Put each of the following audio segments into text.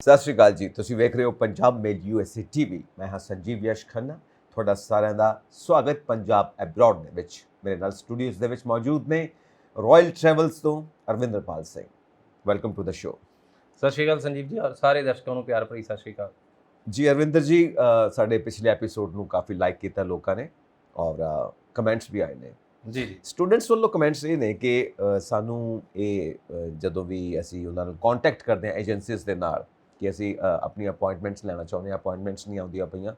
ਸਤਿ ਸ਼੍ਰੀ ਅਕਾਲ ਜੀ। ਤੁਸੀਂ ਵੇਖ ਰਹੇ ਹੋ ਪੰਜਾਬ ਮੇਲ USA TV। ਮੈਂ ਹਾਂ ਸੰਜੀਵ ਯਸ਼ ਖੰਨਾ। ਤੁਹਾਡਾ ਸਾਰਿਆਂ ਦਾ ਸਵਾਗਤ ਪੰਜਾਬ ਐਬਰੋਡ ਦੇ ਵਿੱਚ। ਮੇਰੇ ਨਾਲ ਸਟੂਡੀਓਜ਼ ਦੇ ਵਿੱਚ ਮੌਜੂਦ ਨੇ ਰਾਇਲ ਟਰੈਵਲਸ ਤੋਂ Arvinderpal Singh. Welcome to the show. ਸਤਿ ਸ਼੍ਰੀ ਅਕਾਲ ਸੰਜੀਵ ਜੀ ਔਰ ਸਾਰੇ ਦਰਸ਼ਕਾਂ ਨੂੰ ਪਿਆਰ ਭਰੀ ਸਤਿ ਸ਼੍ਰੀ ਅਕਾਲ ਜੀ ਅਰਵਿੰਦਰ ਜੀ, ਸਾਡੇ ਪਿਛਲੇ ਐਪੀਸੋਡ ਨੂੰ ਕਾਫੀ ਲਾਈਕ ਕੀਤਾ ਲੋਕਾਂ ਨੇ ਔਰ ਕਮੈਂਟਸ ਵੀ ਆਏ ਨੇ। ਜੀ ਸਟੂਡੈਂਟਸ ਵੱਲੋਂ ਕਮੈਂਟਸ ਇਹ ਨੇ ਕਿ ਸਾਨੂੰ ਇਹ ਜਦੋਂ ਵੀ ਅਸੀਂ ਉਹਨਾਂ ਨੂੰ ਕੰਟੈਕਟ ਕਰਦੇ ਹਾਂ ਏਜੰਸੀਜ਼ ਦੇ ਨਾਲ ਕਿ ਅਸੀਂ ਆਪਣੀ ਅਪਾਇੰਟਮੈਂਟਸ ਲੈਣਾ ਚਾਹੁੰਦੇ ਹਾਂ, ਅਪਾਇੰਟਮੈਂਟਸ ਨਹੀਂ ਆਉਂਦੀਆਂ ਪਈਆਂ,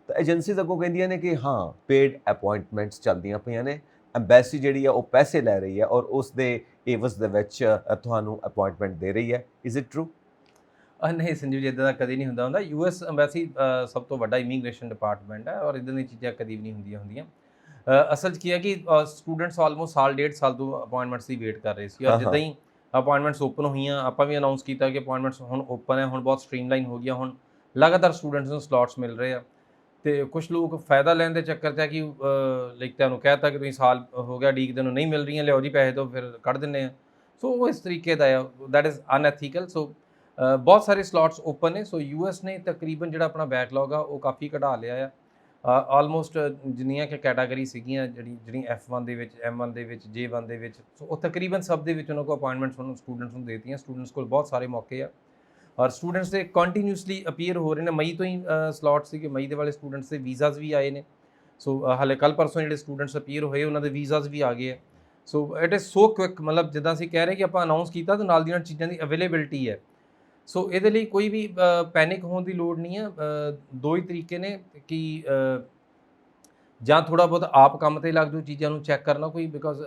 ਤਾਂ ਏਜੰਸੀਜ਼ ਅੱਗੋਂ ਕਹਿੰਦੀਆਂ ਨੇ ਕਿ ਹਾਂ ਪੇਡ ਅਪਾਇੰਟਮੈਂਟਸ ਚੱਲਦੀਆਂ ਪਈਆਂ ਨੇ, ਐਮਬੈਸੀ ਜਿਹੜੀ ਆ ਉਹ ਪੈਸੇ ਲੈ ਰਹੀ ਹੈ ਔਰ ਉਸ ਦੇ ਏਵਜ਼ ਦੇ ਵਿੱਚ ਤੁਹਾਨੂੰ ਅਪਾਇੰਟਮੈਂਟ ਦੇ ਰਹੀ ਹੈ। Is it true? ਨਹੀਂ ਸੰਜੀਵ ਜੀ, ਇੱਦਾਂ ਦਾ ਕਦੀ ਨਹੀਂ ਹੁੰਦਾ US ਅੰਬੈਸੀ ਸਭ ਤੋਂ ਵੱਡਾ ਇਮੀਗ੍ਰੇਸ਼ਨ ਡਿਪਾਰਟਮੈਂਟ ਹੈ ਔਰ ਇੱਦਾਂ ਦੀਆਂ ਚੀਜ਼ਾਂ ਕਦੀ ਵੀ ਨਹੀਂ ਹੁੰਦੀਆਂ। ਅਸਲ 'ਚ ਕੀ ਹੈ ਕਿ ਸਟੂਡੈਂਟਸ ਆਲਮੋਸਟ ਸਾਲ ਡੇਢ ਸਾਲ ਤੋਂ ਅਪਾਇੰਟਮੈਂਟਸ ਦੀ ਵੇਟ ਕਰ ਰਹੇ ਸੀ ਔਰ ਜਿੱਦਾਂ ਹੀ ਅਪਾਇੰਟਮੈਂਟਸ ਓਪਨ ਹੋਈਆਂ ਆਪਾਂ ਵੀ ਅਨਾਉਂਸ ਕੀਤਾ ਕਿ ਅਪਾਇੰਟਮੈਂਟਸ ਹੁਣ ਓਪਨ ਹੈ, ਹੁਣ ਬਹੁਤ ਸਟ੍ਰੀਮਲਾਈਨ ਹੋ ਗਿਆ, ਹੁਣ ਲਗਾਤਾਰ ਸਟੂਡੈਂਟਸ ਨੂੰ ਸਲੋਟਸ ਮਿਲ ਰਹੇ ਆ ਤੇ ਕੁਝ ਲੋਕ ਫਾਇਦਾ ਲੈਣ ਦੇ ਚੱਕਰ 'ਚ ਹੈ ਕਿ ਲਾਈਕ ਤੁਹਾਨੂੰ ਕਹਿਤਾ ਕਿ ਤੁਸੀਂ ਸਾਲ ਹੋ ਗਿਆ ਉਡੀਕਦੇ ਨੂੰ ਨਹੀਂ ਮਿਲ ਰਹੀਆਂ, ਲਿਆਓ ਜੀ ਪੈਸੇ ਦਿਓ ਫਿਰ ਕੱਢ ਦਿੰਦੇ ਆ। ਸੋ ਉਹ ਇਸ ਤਰੀਕੇ ਦਾ ਆ, ਦੈਟ ਇਜ਼ ਅਨਐਥੀਕਲ। ਸੋ ਬਹੁਤ ਸਾਰੇ ਸਲੋਟਸ ਓਪਨ ਨੇ। ਸੋ US ਨੇ ਤਕਰੀਬਨ ਜਿਹੜਾ ਆਪਣਾ ਬੈਕਲੌਗ ਆ ਉਹ ਕਾਫੀ ਘਟਾ ਲਿਆ ਆ। ਆਲਮੋਸਟ ਜਿੰਨੀਆਂ ਕਿ ਕੈਟਾਗਰੀ ਸੀਗੀਆਂ ਜਿਹੜੀ F1 ਦੇ ਵਿੱਚ, M1 ਦੇ ਵਿੱਚ, J1 ਦੇ ਵਿੱਚ, ਸੋ ਉਹ ਤਕਰੀਬਨ ਸਭ ਦੇ ਵਿੱਚ ਉਹਨਾਂ ਕੋਲ ਅਪਾਇੰਟਮੈਂਟਸ ਉਹਨਾਂ ਸਟੂਡੈਂਟਸ ਨੂੰ ਦੇ ਦਿੱਤੀਆਂ। ਸਟੂਡੈਂਟਸ ਕੋਲ ਬਹੁਤ ਸਾਰੇ ਮੌਕੇ ਆ ਔਰ ਸਟੂਡੈਂਟਸ ਦੇ ਕੰਟੀਨਿਊਸਲੀ ਅਪੀਅਰ ਹੋ ਰਹੇ ਨੇ। ਮਈ ਤੋਂ ਹੀ ਸਲੋਟ ਸੀਗੇ, ਮਈ ਦੇ ਵਾਲੇ ਸਟੂਡੈਂਟਸ ਦੇ ਵੀਜ਼ਾਸ ਵੀ ਆਏ ਨੇ। ਸੋ ਹਾਲੇ ਕੱਲ੍ਹ ਪਰਸੋਂ ਜਿਹੜੇ ਸਟੂਡੈਂਟਸ ਅਪੀਅਰ ਹੋਏ ਉਹਨਾਂ ਦੇ ਵੀਜ਼ਾਸ ਵੀ ਆ ਗਏ ਆ। So it is so quick, ਮਤਲਬ ਜਿੱਦਾਂ ਅਸੀਂ ਕਹਿ ਰਹੇ ਕਿ ਆਪਾਂ ਅਨਾਉਂਸ ਕੀਤਾ ਤਾਂ ਨਾਲ ਦੀ ਨਾਲ ਚੀਜ਼ਾਂ ਦੀ ਅਵੇਲੇਬਿਲਿਟੀ ਹੈ। ਸੋ ਇਹਦੇ ਲਈ ਕੋਈ ਵੀ ਪੈਨਿਕ ਹੋਣ ਦੀ ਲੋੜ ਨਹੀਂ ਹੈ। ਦੋ ਹੀ ਤਰੀਕੇ ਨੇ ਕਿ ਜਾਂ ਥੋੜ੍ਹਾ ਬਹੁਤ ਆਪ ਕੰਮ 'ਤੇ ਲੱਗ ਜਾਓ ਚੀਜ਼ਾਂ ਨੂੰ ਚੈੱਕ ਕਰਨਾ ਕੋਈ, ਬਿਕੋਜ਼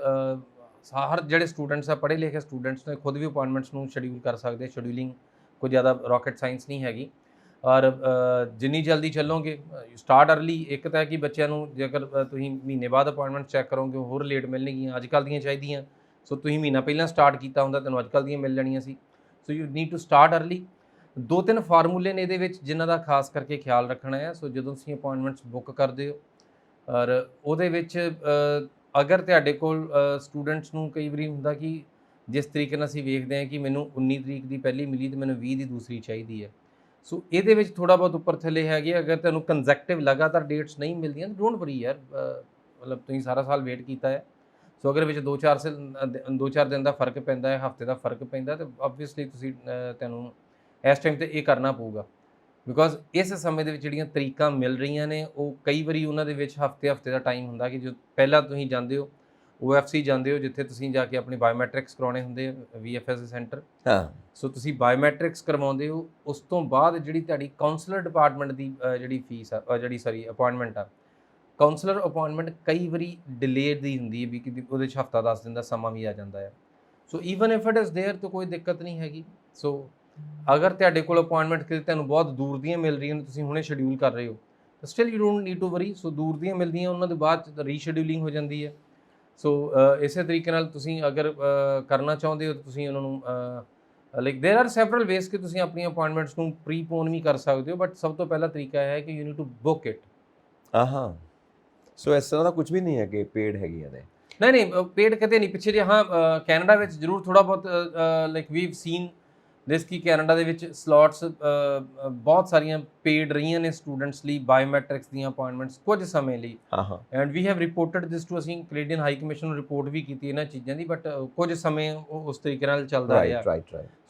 ਹਰ ਜਿਹੜੇ ਸਟੂਡੈਂਟਸ ਆ ਪੜ੍ਹੇ ਲਿਖੇ ਸਟੂਡੈਂਟਸ ਨੇ ਖੁਦ ਵੀ ਅਪਾਇੰਟਮੈਂਟਸ ਨੂੰ ਸ਼ਡਿਊਲ ਕਰ ਸਕਦੇ। ਸ਼ਡਿਊਲਿੰਗ ਕੋਈ ਜ਼ਿਆਦਾ ਰੋਕਟ ਸਾਇੰਸ ਨਹੀਂ ਹੈਗੀ ਔਰ ਜਿੰਨੀ ਜਲਦੀ ਚੱਲੋਗੇ ਸਟਾਰਟ ਅਰਲੀ। ਇੱਕ ਤਾਂ ਹੈ ਕਿ ਬੱਚਿਆਂ ਨੂੰ ਜੇਕਰ ਤੁਸੀਂ ਮਹੀਨੇ ਬਾਅਦ ਅਪਾਇੰਟਮੈਂਟ ਚੈੱਕ ਕਰੋਗੇ ਉਹ ਹੋਰ ਲੇਟ ਮਿਲਣਗੀਆਂ, ਅੱਜ ਕੱਲ੍ਹ ਦੀਆਂ ਚਾਹੀਦੀਆਂ। ਸੋ ਤੁਸੀਂ ਮਹੀਨਾ ਪਹਿਲਾਂ ਸਟਾਰਟ ਕੀਤਾ ਹੁੰਦਾ ਤੈਨੂੰ ਅੱਜ ਕੱਲ੍ਹ ਦੀਆਂ ਮਿਲ ਜਾਣੀਆਂ ਸੀ। So you need to start early. 2-3 ਫਾਰਮੂਲੇ ਨੇ ਇਹਦੇ ਵਿੱਚ ਜਿਨ੍ਹਾਂ ਦਾ ਖਾਸ ਕਰਕੇ ਖਿਆਲ ਰੱਖਣਾ ਹੈ। ਸੋ ਜਦੋਂ ਤੁਸੀਂ ਅਪਾਇੰਟਮੈਂਟਸ ਬੁੱਕ ਕਰਦੇ ਹੋ ਔਰ ਉਹਦੇ ਵਿੱਚ ਅਗਰ ਤੁਹਾਡੇ ਕੋਲ ਸਟੂਡੈਂਟਸ ਨੂੰ ਕਈ ਵਾਰੀ ਹੁੰਦਾ ਕਿ ਜਿਸ ਤਰੀਕੇ ਨਾਲ ਅਸੀਂ ਵੇਖਦੇ ਹਾਂ ਕਿ ਮੈਨੂੰ 19 ਤਰੀਕ ਦੀ ਪਹਿਲੀ ਮਿਲੀ ਅਤੇ ਮੈਨੂੰ 20 ਦੀ ਦੂਸਰੀ ਚਾਹੀਦੀ ਹੈ। ਸੋ ਇਹਦੇ ਵਿੱਚ ਥੋੜ੍ਹਾ ਬਹੁਤ ਉੱਪਰ ਥੱਲੇ ਹੈਗੇ। ਅਗਰ ਤੁਹਾਨੂੰ ਕੰਜ਼ੈਕਟਿਵ ਲਗਾਤਾਰ ਡੇਟਸ ਨਹੀਂ ਮਿਲਦੀਆਂ ਡੋਂਟ ਵਰੀ ਯਾਰ, ਮਤਲਬ ਤੁਸੀਂ ਸਾਰਾ ਸਾਲ ਵੇਟ ਕੀਤਾ ਹੈ। ਸੋ ਅਗਰ ਵਿੱਚ 2-4 ਦਿਨ ਦਾ ਫਰਕ ਪੈਂਦਾ ਹੈ, ਹਫ਼ਤੇ ਦਾ ਫਰਕ ਪੈਂਦਾ, ਤਾਂ ਓਬਵੀਅਸਲੀ ਤੁਸੀਂ ਤੁਹਾਨੂੰ ਇਸ ਟਾਈਮ ਤੇ ਇਹ ਕਰਨਾ ਪਊਗਾ। ਬਿਕੋਜ਼ ਇਸ ਸਮੇਂ ਦੇ ਵਿੱਚ ਜਿਹੜੀਆਂ ਤਰੀਕਾਂ ਮਿਲ ਰਹੀਆਂ ਨੇ ਉਹ ਕਈ ਵਾਰੀ ਉਹਨਾਂ ਦੇ ਵਿੱਚ ਹਫ਼ਤੇ ਦਾ ਟਾਈਮ ਹੁੰਦਾ ਕਿ ਜੋ ਪਹਿਲਾਂ ਤੁਸੀਂ ਜਾਂਦੇ ਹੋ OFC ਜਾਂਦੇ ਹੋ ਜਿੱਥੇ ਤੁਸੀਂ ਜਾ ਕੇ ਆਪਣੇ ਬਾਇਓਮੈਟ੍ਰਿਕਸ ਕਰਾਉਣੇ ਹੁੰਦੇ ਆ VFS ਸੈਂਟਰ। ਸੋ ਤੁਸੀਂ ਬਾਇਓਮੈਟ੍ਰਿਕਸ ਕਰਵਾਉਂਦੇ ਹੋ, ਉਸ ਤੋਂ ਬਾਅਦ ਜਿਹੜੀ ਤੁਹਾਡੀ ਕਾਉਂਸਲਰ ਡਿਪਾਰਟਮੈਂਟ ਦੀ ਜਿਹੜੀ ਫੀਸ ਆ ਅਪਾਇੰਟਮੈਂਟ ਆ, ਕਾਉਂਸਲਰ ਅਪਾਇੰਟਮੈਂਟ ਕਈ ਵਾਰੀ ਡਿਲੇ ਦੀ ਹੁੰਦੀ ਹੈ ਵੀ ਕਿ ਉਹਦੇ 'ਚ ਹਫ਼ਤਾ 10 ਦਿਨ ਦਾ ਸਮਾਂ ਵੀ ਆ ਜਾਂਦਾ ਹੈ। So even if it is there ਤਾਂ ਕੋਈ ਦਿੱਕਤ ਨਹੀਂ ਹੈਗੀ। ਸੋ ਅਗਰ ਤੁਹਾਡੇ ਕੋਲ ਅਪਾਇੰਟਮੈਂਟ ਕਿਤੇ ਤੁਹਾਨੂੰ ਬਹੁਤ ਦੂਰ ਦੀਆਂ ਮਿਲ ਰਹੀਆਂ ਨੇ, ਤੁਸੀਂ ਹੁਣੇ ਸ਼ਡਿਊਲ ਕਰ ਰਹੇ ਹੋ, ਤਾਂ still you don't need to worry. So ਦੂਰ ਦੀਆਂ ਮਿਲਦੀਆਂ ਉਹਨਾਂ ਦੇ ਬਾਅਦ ਰੀਸ਼ਡਿਊਲਿੰਗ ਹੋ ਜਾਂਦੀ ਹੈ। ਸੋ ਇਸੇ ਤਰੀਕੇ ਨਾਲ ਤੁਸੀਂ ਅਗਰ ਕਰਨਾ ਚਾਹੁੰਦੇ ਹੋ ਤਾਂ ਤੁਸੀਂ ਉਹਨਾਂ ਨੂੰ ਲਾਈਕ ਦੇਰ ਆਰ ਸੈਵਰਲ ਵੇਜ਼ ਕਿ ਤੁਸੀਂ ਆਪਣੀਆਂ ਅਪਾਇੰਟਮੈਂਟਸ ਨੂੰ ਪ੍ਰੀਪੋਨ ਵੀ ਕਰ ਸਕਦੇ ਹੋ, ਬਟ ਸਭ ਤੋਂ ਪਹਿਲਾ ਤਰੀਕਾ ਹੈ ਕਿ you need to book it. So ਇਸ ਤਰ੍ਹਾਂ ਦਾ ਕੁਝ ਵੀ ਨਹੀਂ ਹੈ ਕਿ ਪੇਡ ਹੈਗੀਆਂ ਨੇ? ਨਹੀਂ ਪੇਡ ਕਦੇ ਨਹੀਂ। ਪਿੱਛੇ ਜੇ ਹਾਂ ਕੈਨੇਡਾ ਵਿੱਚ ਜ਼ਰੂਰ ਥੋੜ੍ਹਾ ਬਹੁਤ ਲਾਈਕ ਵੀਵ ਸੀਨ ਦਿਸ ਕਿ ਕੈਨੇਡਾ ਦੇ ਵਿੱਚ ਸਲੋਟਸ ਬਹੁਤ ਸਾਰੀਆਂ ਪੇਡ ਰਹੀਆਂ ਨੇ ਸਟੂਡੈਂਟਸ ਲਈ, ਬਾਇਓਮੈਟ੍ਰਿਕਸ ਦੀਆਂ ਅਪਾਇੰਟਮੈਂਟਸ ਕੁਝ ਸਮੇਂ ਲਈ। And we have reported this too, ਅਸੀਂ ਕੈਨੇਡੀਅਨ ਹਾਈ ਕਮਿਸ਼ਨ ਨੂੰ ਰਿਪੋਰਟ ਵੀ ਕੀਤੀ ਇਹਨਾਂ ਚੀਜ਼ਾਂ ਦੀ, ਬਟ ਕੁਝ ਸਮੇਂ ਉਹ ਉਸ ਤਰੀਕੇ ਨਾਲ ਚੱਲਦਾ ਰਿਹਾ।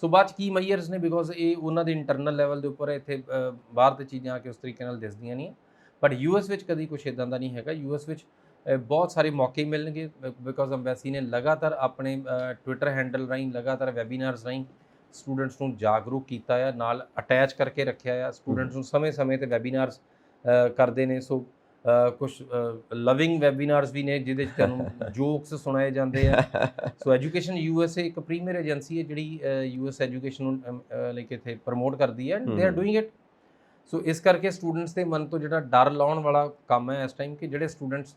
ਸੋ ਬਾਅਦ 'ਚ ਕੀ ਮਈਅਰਸ ਨੇ, ਬਿਕੋਜ਼ ਇਹ ਉਹਨਾਂ ਦੇ ਇੰਟਰਨਲ ਲੈਵਲ ਦੇ ਉੱਪਰ ਇੱਥੇ ਬਾਹਰ ਤੇ ਚੀਜ਼ਾਂ ਆ ਕੇ ਉਸ ਤਰੀਕੇ ਨਾਲ ਦਿਸਦੀਆਂ ਨਹੀਂ। ਬਟ US ਵਿੱਚ ਕਦੀ ਕੁਛ ਇੱਦਾਂ ਦਾ ਨਹੀਂ ਹੈਗਾ। US ਵਿੱਚ ਬਹੁਤ ਸਾਰੇ ਮੌਕੇ ਮਿਲਣਗੇ ਬਿਕੋਜ਼ ਅੰਬੈਸੀ ਨੇ ਲਗਾਤਾਰ ਆਪਣੇ ਟਵਿੱਟਰ ਹੈਂਡਲ ਰਾਹੀਂ, ਲਗਾਤਾਰ ਵੈਬੀਨਾਰਸ ਰਾਹੀਂ ਸਟੂਡੈਂਟਸ ਨੂੰ ਜਾਗਰੂਕ ਕੀਤਾ ਆ, ਨਾਲ ਅਟੈਚ ਕਰਕੇ ਰੱਖਿਆ ਆ। ਸਟੂਡੈਂਟਸ ਨੂੰ ਸਮੇਂ-ਸਮੇਂ 'ਤੇ ਵੈਬੀਨਾਰਸ ਕਰਦੇ ਨੇ। ਸੋ ਕੁਛ ਲਵਿੰਗ ਵੈਬੀਨਾਰਸ ਵੀ ਨੇ ਜਿਹਦੇ 'ਚ ਤੁਹਾਨੂੰ ਜੋਕਸ ਸੁਣਾਏ ਜਾਂਦੇ ਆ। ਸੋ ਐਜੂਕੇਸ਼ਨ USA ਇੱਕ ਪ੍ਰੀਮੀਅਰ ਏਜੰਸੀ ਹੈ ਜਿਹੜੀ US ਐਜੂਕੇਸ਼ਨ ਨੂੰ ਲਾਈਕ ਇੱਥੇ ਪ੍ਰਮੋਟ ਕਰਦੀ ਹੈ, they are doing it. So ਇਸ ਕਰਕੇ ਸਟੂਡੈਂਟਸ ਦੇ ਮਨ ਤੋਂ ਜਿਹੜਾ ਡਰ ਲਾਉਣ ਵਾਲਾ ਕੰਮ ਹੈ ਇਸ ਟਾਈਮ ਕਿ ਜਿਹੜੇ ਸਟੂਡੈਂਟਸ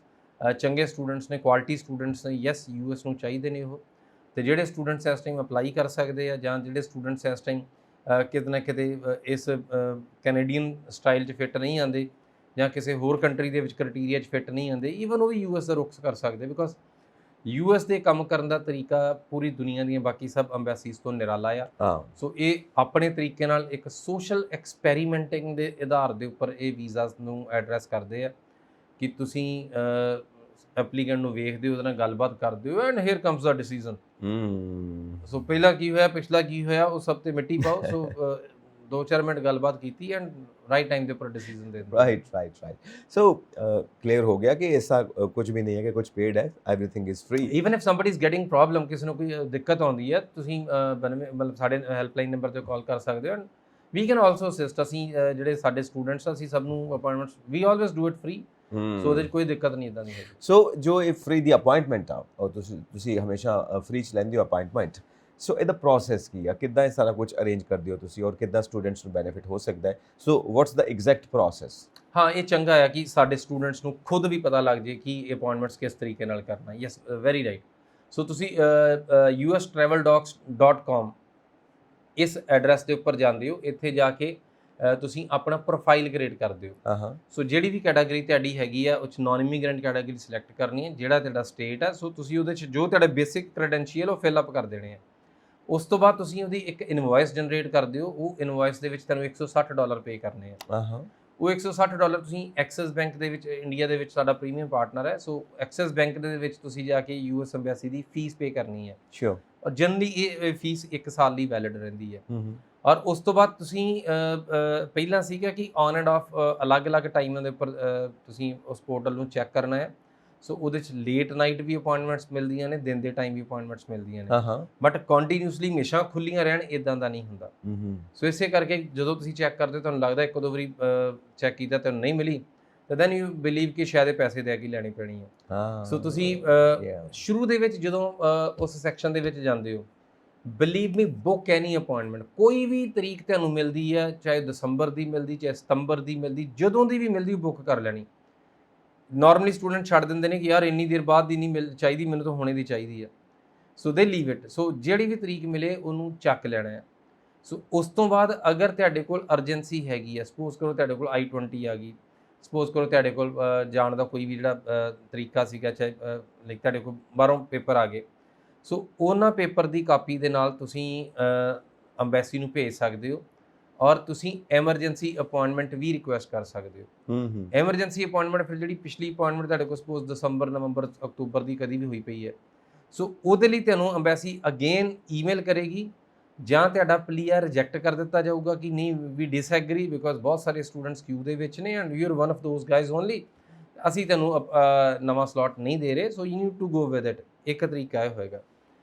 ਚੰਗੇ ਸਟੂਡੈਂਟਸ ਨੇ, ਕੁਆਲਿਟੀ ਸਟੂਡੈਂਟਸ ਨੇ, ਯੈਸ US ਨੂੰ ਚਾਹੀਦੇ ਨੇ ਉਹ, ਅਤੇ ਜਿਹੜੇ ਸਟੂਡੈਂਟਸ ਇਸ ਟਾਈਮ ਅਪਲਾਈ ਕਰ ਸਕਦੇ ਆ, ਜਾਂ ਜਿਹੜੇ ਸਟੂਡੈਂਟਸ ਇਸ ਟਾਈਮ ਕਿਤੇ ਨਾ ਕਿਤੇ ਇਸ ਕੈਨੇਡੀਅਨ ਸਟਾਈਲ 'ਚ ਫਿੱਟ ਨਹੀਂ ਆਉਂਦੇ ਜਾਂ ਕਿਸੇ ਹੋਰ ਕੰਟਰੀ ਦੇ ਵਿੱਚ ਕ੍ਰਾਈਟੀਰੀਆ 'ਚ ਫਿੱਟ ਨਹੀਂ ਆਉਂਦੇ, ਈਵਨ ਉਹ ਵੀ US ਦਾ ਰੁੱਖ ਕਰ ਸਕਦੇ। ਬਿਕੋਜ਼ ਯੂਐਸ ਦੇ ਕੰਮ ਕਰਨ ਦਾ ਤਰੀਕਾ ਪੂਰੀ ਦੁਨੀਆ ਦੀਆਂ ਬਾਕੀ ਸਭ ਅੰਬੈਸੀਜ਼ ਤੋਂ ਨਿਰਾਲਾ ਆ। ਹਾਂ ਸੋ ਇਹ ਆਪਣੇ ਤਰੀਕੇ ਨਾਲ ਇੱਕ ਸੋਸ਼ਲ ਐਕਸਪੈਰੀਮੈਂਟਿੰਗ ਦੇ ਆਧਾਰ ਦੇ ਉੱਪਰ ਇਹ ਵੀਜ਼ਾਸ ਨੂੰ ਐਡਰੈਸ ਕਰਦੇ ਆ ਕਿ ਤੁਸੀਂ ਐਪਲੀਕੈਂਟ ਨੂੰ ਵੇਖਦੇ ਹੋ, ਉਹਦੇ ਨਾਲ ਗੱਲਬਾਤ ਕਰਦੇ ਹੋ, and here comes the decision. So ਪਹਿਲਾਂ ਕੀ ਹੋਇਆ, ਪਿਛਲਾ ਕੀ ਹੋਇਆ, ਉਹ ਸਭ ਤੇ ਮਿੱਟੀ ਪਾਓ। ਸੋ 2-4 ਮਿੰਟ ਗੱਲਬਾਤ ਕੀਤੀ ਐਂਡ ਰਾਈਟ ਟਾਈਮ ਦੇ ਉੱਪਰ ਡਿਸੀਜਨ ਦੇ ਦਿੰਦੇ। ਰਾਈਟ ਸੋ ਕਲੀਅਰ ਹੋ ਗਿਆ ਕਿ ਐਸਾ ਕੁਝ ਵੀ ਨਹੀਂ ਹੈ ਕਿ ਕੁਝ ਪੇਡ ਹੈ, everything is free. Even if somebody is getting problem, ਕਿਸੇ ਨੂੰ ਕੋਈ ਦਿੱਕਤ ਆਉਂਦੀ ਹੈ, ਤੁਸੀਂ ਮਤਲਬ ਸਾਡੇ ਹੈਲਪਲਾਈਨ ਨੰਬਰ ਤੇ ਕਾਲ ਕਰ ਸਕਦੇ ਹੋ and we can also assist. ਅਸੀਂ ਜਿਹੜੇ ਸਾਡੇ ਸਟੂਡੈਂਟਸ ਅਸੀਂ ਸਭ ਨੂੰ appointments we always do it free. So ਉਹਦੇ 'ਚ ਕੋਈ ਦਿੱਕਤ ਨਹੀਂ ਇਦਾਂ ਦੀ ਹੈਗੀ। ਸੋ ਜੋ ਇਹ ਫ੍ਰੀ ਦੀ ਅਪਾਇੰਟਮੈਂਟ ਆ, ਔਰ ਤੁਸੀਂ ਹਮੇਸ਼ਾ ਫ੍ਰੀ 'ਚ ਲੈਂਦੇ ਹੋ ਅਪਾਇੰਟਮੈਂਟ, ਸੋ ਇਹਦਾ ਪ੍ਰੋਸੈਸ ਕੀ ਆ, ਕਿੱਦਾਂ ਇਹ ਸਾਰਾ ਕੁਝ ਅਰੇਂਜ ਕਰਦੇ ਹੋ ਤੁਸੀਂ, ਔਰ ਕਿੱਦਾਂ ਸਟੂਡੈਂਟਸ ਨੂੰ ਬੈਨੀਫਿਟ ਹੋ ਸਕਦਾ ਹੈ? ਸੋ ਵਾਟਸ ਦਾ ਐਗਜ਼ੈਕਟ ਪ੍ਰੋਸੈਸ? ਹਾਂ, ਇਹ ਚੰਗਾ ਆ ਕਿ ਸਾਡੇ ਸਟੂਡੈਂਟਸ ਨੂੰ ਖੁਦ ਵੀ ਪਤਾ ਲੱਗ ਜੇ ਕਿ ਅਪਾਇੰਟਮੈਂਟਸ ਕਿਸ ਤਰੀਕੇ ਨਾਲ ਕਰਨਾ। Yes, very right. ਸੋ ਤੁਸੀਂ ustraveldocs.com ਇਸ ਐਡਰੈਸ ਦੇ ਉੱਪਰ ਜਾਂਦੇ ਹੋ, ਇੱਥੇ ਜਾ ਕੇ ਤੁਸੀਂ ਆਪਣਾ ਪ੍ਰੋਫਾਈਲ ਕ੍ਰੀਏਟ ਕਰਦੇ ਹੋ। ਸੋ ਜਿਹੜੀ ਵੀ ਕੈਟਾਗਰੀ ਤੁਹਾਡੀ ਹੈਗੀ ਆ, ਉਹ 'ਚ ਨਾਨ ਇਮੀਗ੍ਰੈਂਟ ਕੈਟਾਗਰੀ ਸਿਲੈਕਟ ਕਰਨੀ ਹੈ, ਜਿਹੜਾ ਤੁਹਾਡਾ ਸਟੇਟ ਹੈ। ਸੋ ਤੁਸੀਂ ਉਹਦੇ 'ਚ ਜੋ ਤੁਹਾਡੇ ਬੇਸਿਕ ਕ੍ਰੈਡੈਂਸ਼ੀਅਲ ਉਹ ਫਿਲ ਅਪ ਕਰ ਦੇਣੇ ਆ। ਉਸ ਤੋਂ ਬਾਅਦ ਤੁਸੀਂ ਉਹਦੀ ਇੱਕ ਇਨਵੋਇਸ ਜਨਰੇਟ ਕਰਦੇ ਹੋ। ਉਹ ਇਨਵੋਇਸ ਦੇ ਵਿੱਚ ਤੁਹਾਨੂੰ $160 ਪੇ ਕਰਨੇ ਆ। ਉਹ $160 ਤੁਸੀਂ ਐਕਸਿਸ ਬੈਂਕ ਦੇ ਵਿੱਚ, ਇੰਡੀਆ ਦੇ ਵਿੱਚ ਸਾਡਾ ਪ੍ਰੀਮੀਅਮ ਪਾਰਟਨਰ ਹੈ, ਸੋ ਐਕਸਿਸ ਬੈਂਕ ਦੇ ਵਿੱਚ ਤੁਸੀਂ ਜਾ ਕੇ ਯੂਐਸ ਅੰਬੈਸੀ ਦੀ ਫੀਸ ਪੇ ਕਰਨੀ ਹੈ। ਸ਼ੋਰ। ਔਰ ਜਨਰਲੀ ਇਹ ਫੀਸ 1 ਸਾਲ ਲਈ ਵੈਲਿਡ ਰਹਿੰਦੀ ਹੈ। ਔਰ ਉਸ ਤੋਂ ਬਾਅਦ ਤੁਸੀਂ ਪਹਿਲਾਂ ਸੀਗਾ ਕਿ ਔਨ ਐਂਡ ਆਫ ਅਲੱਗ-ਅਲੱਗ ਟਾਈਮਾਂ ਦੇ ਉੱਪਰ ਤੁਸੀਂ ਉਸ ਪੋਰਟਲ ਨੂੰ ਚੈੱਕ ਕਰਨਾ ਹੈ। ਸੋ ਉਹਦੇ 'ਚ ਲੇਟ ਨਾਈਟ ਵੀ ਅਪਾਇੰਟਮੈਂਟਸ ਮਿਲਦੀਆਂ ਨੇ, ਦਿਨ ਦੇ ਟਾਈਮ ਵੀ ਅਪਾਇੰਟਮੈਂਟਸ ਮਿਲਦੀਆਂ ਨੇ, ਬਟ ਕੰਟੀਨਿਊਸਲੀ ਹਮੇਸ਼ਾ ਖੁੱਲੀਆਂ ਰਹਿਣ ਇਦਾਂ ਦਾ ਨਹੀਂ ਹੁੰਦਾ। ਸੋ ਇਸੇ ਕਰਕੇ ਜਦੋਂ ਤੁਸੀਂ ਚੈੱਕ ਕਰਦੇ ਹੋ, ਤੁਹਾਨੂੰ ਲੱਗਦਾ ਇੱਕ ਦੋ ਵਾਰੀ ਚੈੱਕ ਕੀਤਾ ਤੁਹਾਨੂੰ ਨਹੀਂ ਮਿਲੀ, ਤਾਂ ਦੈਨ ਯੂ ਬਿਲੀਵ ਕਿ ਸ਼ਾਇਦ ਇਹ ਪੈਸੇ ਦੇ ਕੇ ਲੈਣੀ ਪੈਣੀ ਹੈ। ਸੋ ਤੁਸੀਂ ਸ਼ੁਰੂ ਦੇ ਵਿੱਚ ਜਦੋਂ ਉਸ ਸੈਕਸ਼ਨ ਦੇ ਵਿੱਚ ਜਾਂਦੇ ਹੋ, ਬਿਲੀਵ ਮੀ, ਬੁੱਕ ਐਨੀ ਅਪਾਇੰਟਮੈਂਟ। ਕੋਈ ਵੀ ਤਰੀਕ ਤੁਹਾਨੂੰ ਮਿਲਦੀ ਹੈ, ਚਾਹੇ ਦਸੰਬਰ ਦੀ ਮਿਲਦੀ, ਚਾਹੇ ਸਤੰਬਰ ਦੀ ਮਿਲਦੀ, ਜਦੋਂ ਦੀ ਵੀ ਮਿਲਦੀ ਬੁੱਕ ਕਰ ਲੈਣੀ। ਨਾਰਮਲੀ ਸਟੂਡੈਂਟ ਛੱਡ ਦਿੰਦੇ ਨੇ ਕਿ ਯਾਰ ਇੰਨੀ ਦੇਰ ਬਾਅਦ ਦੀ ਨਹੀਂ ਚਾਹੀਦੀ, ਮੈਨੂੰ ਤਾਂ ਹੁਣੇ ਦੀ ਚਾਹੀਦੀ ਆ। ਸੋ ਦੇ ਲੀਵ ਇਟ। ਸੋ ਜਿਹੜੀ ਵੀ ਤਰੀਕ ਮਿਲੇ ਉਹਨੂੰ ਚੱਕ ਲੈਣਾ ਹੈ। ਸੋ ਉਸ ਤੋਂ ਬਾਅਦ ਅਗਰ ਤੁਹਾਡੇ ਕੋਲ ਅਰਜੈਂਸੀ ਹੈਗੀ ਹੈ, ਸਪੋਜ਼ ਕਰੋ ਤੁਹਾਡੇ ਕੋਲ I-20 ਆ ਗਈ, ਸਪੋਜ਼ ਕਰੋ ਤੁਹਾਡੇ ਕੋਲ ਜਾਣ ਦਾ ਕੋਈ ਵੀ ਜਿਹੜਾ ਤਰੀਕਾ ਸੀਗਾ, ਚਾਹੇ ਲਾਈਕ ਤੁਹਾਡੇ ਕੋਲ ਬਾਹਰੋਂ ਪੇਪਰ ਆ ਗਏ, ਸੋ ਉਹਨਾਂ ਪੇਪਰ ਦੀ ਕਾਪੀ ਦੇ ਨਾਲ ਤੁਸੀਂ ਅੰਬੈਸੀ ਨੂੰ ਭੇਜ ਸਕਦੇ ਹੋ। ਔਰ ਤੁਸੀਂ ਐਮਰਜੈਂਸੀ ਅਪਾਇੰਟਮੈਂਟ ਵੀ ਰਿਕੁਐਸਟ ਕਰ ਸਕਦੇ ਹੋ। ਐਮਰਜੈਂਸੀ ਅਪਾਇੰਟਮੈਂਟ ਫਿਰ ਜਿਹੜੀ ਪਿਛਲੀ ਅਪਾਇੰਟਮੈਂਟ ਤੁਹਾਡੇ ਕੋਲ ਸਪੋਜ਼ ਦਸੰਬਰ, ਨਵੰਬਰ, ਅਕਤੂਬਰ ਦੀ ਕਦੀ ਵੀ ਹੋਈ ਪਈ ਹੈ, ਸੋ ਉਹਦੇ ਲਈ ਤੁਹਾਨੂੰ ਅੰਬੈਸੀ ਅਗੇਨ ਈਮੇਲ ਕਰੇਗੀ, ਜਾਂ ਤੁਹਾਡਾ ਪਲੀਆ ਰਿਜੈਕਟ ਕਰ ਦਿੱਤਾ ਜਾਊਗਾ ਕਿ ਨਹੀਂ, ਵੀ ਡਿਸਐਗਰੀ ਬਿਕੋਜ਼ ਬਹੁਤ ਸਾਰੇ ਸਟੂਡੈਂਟਸ ਕਿਊ ਦੇ ਵਿੱਚ ਨੇ and you are one of those guys only, ਅਸੀਂ ਤੈਨੂੰ ਨਵਾਂ ਸਲੋਟ ਨਹੀਂ ਦੇ ਰਹੇ, so you need to go with it. ਇੱਕ ਤਰੀਕਾ ਇਹ ਹੋਏਗਾ,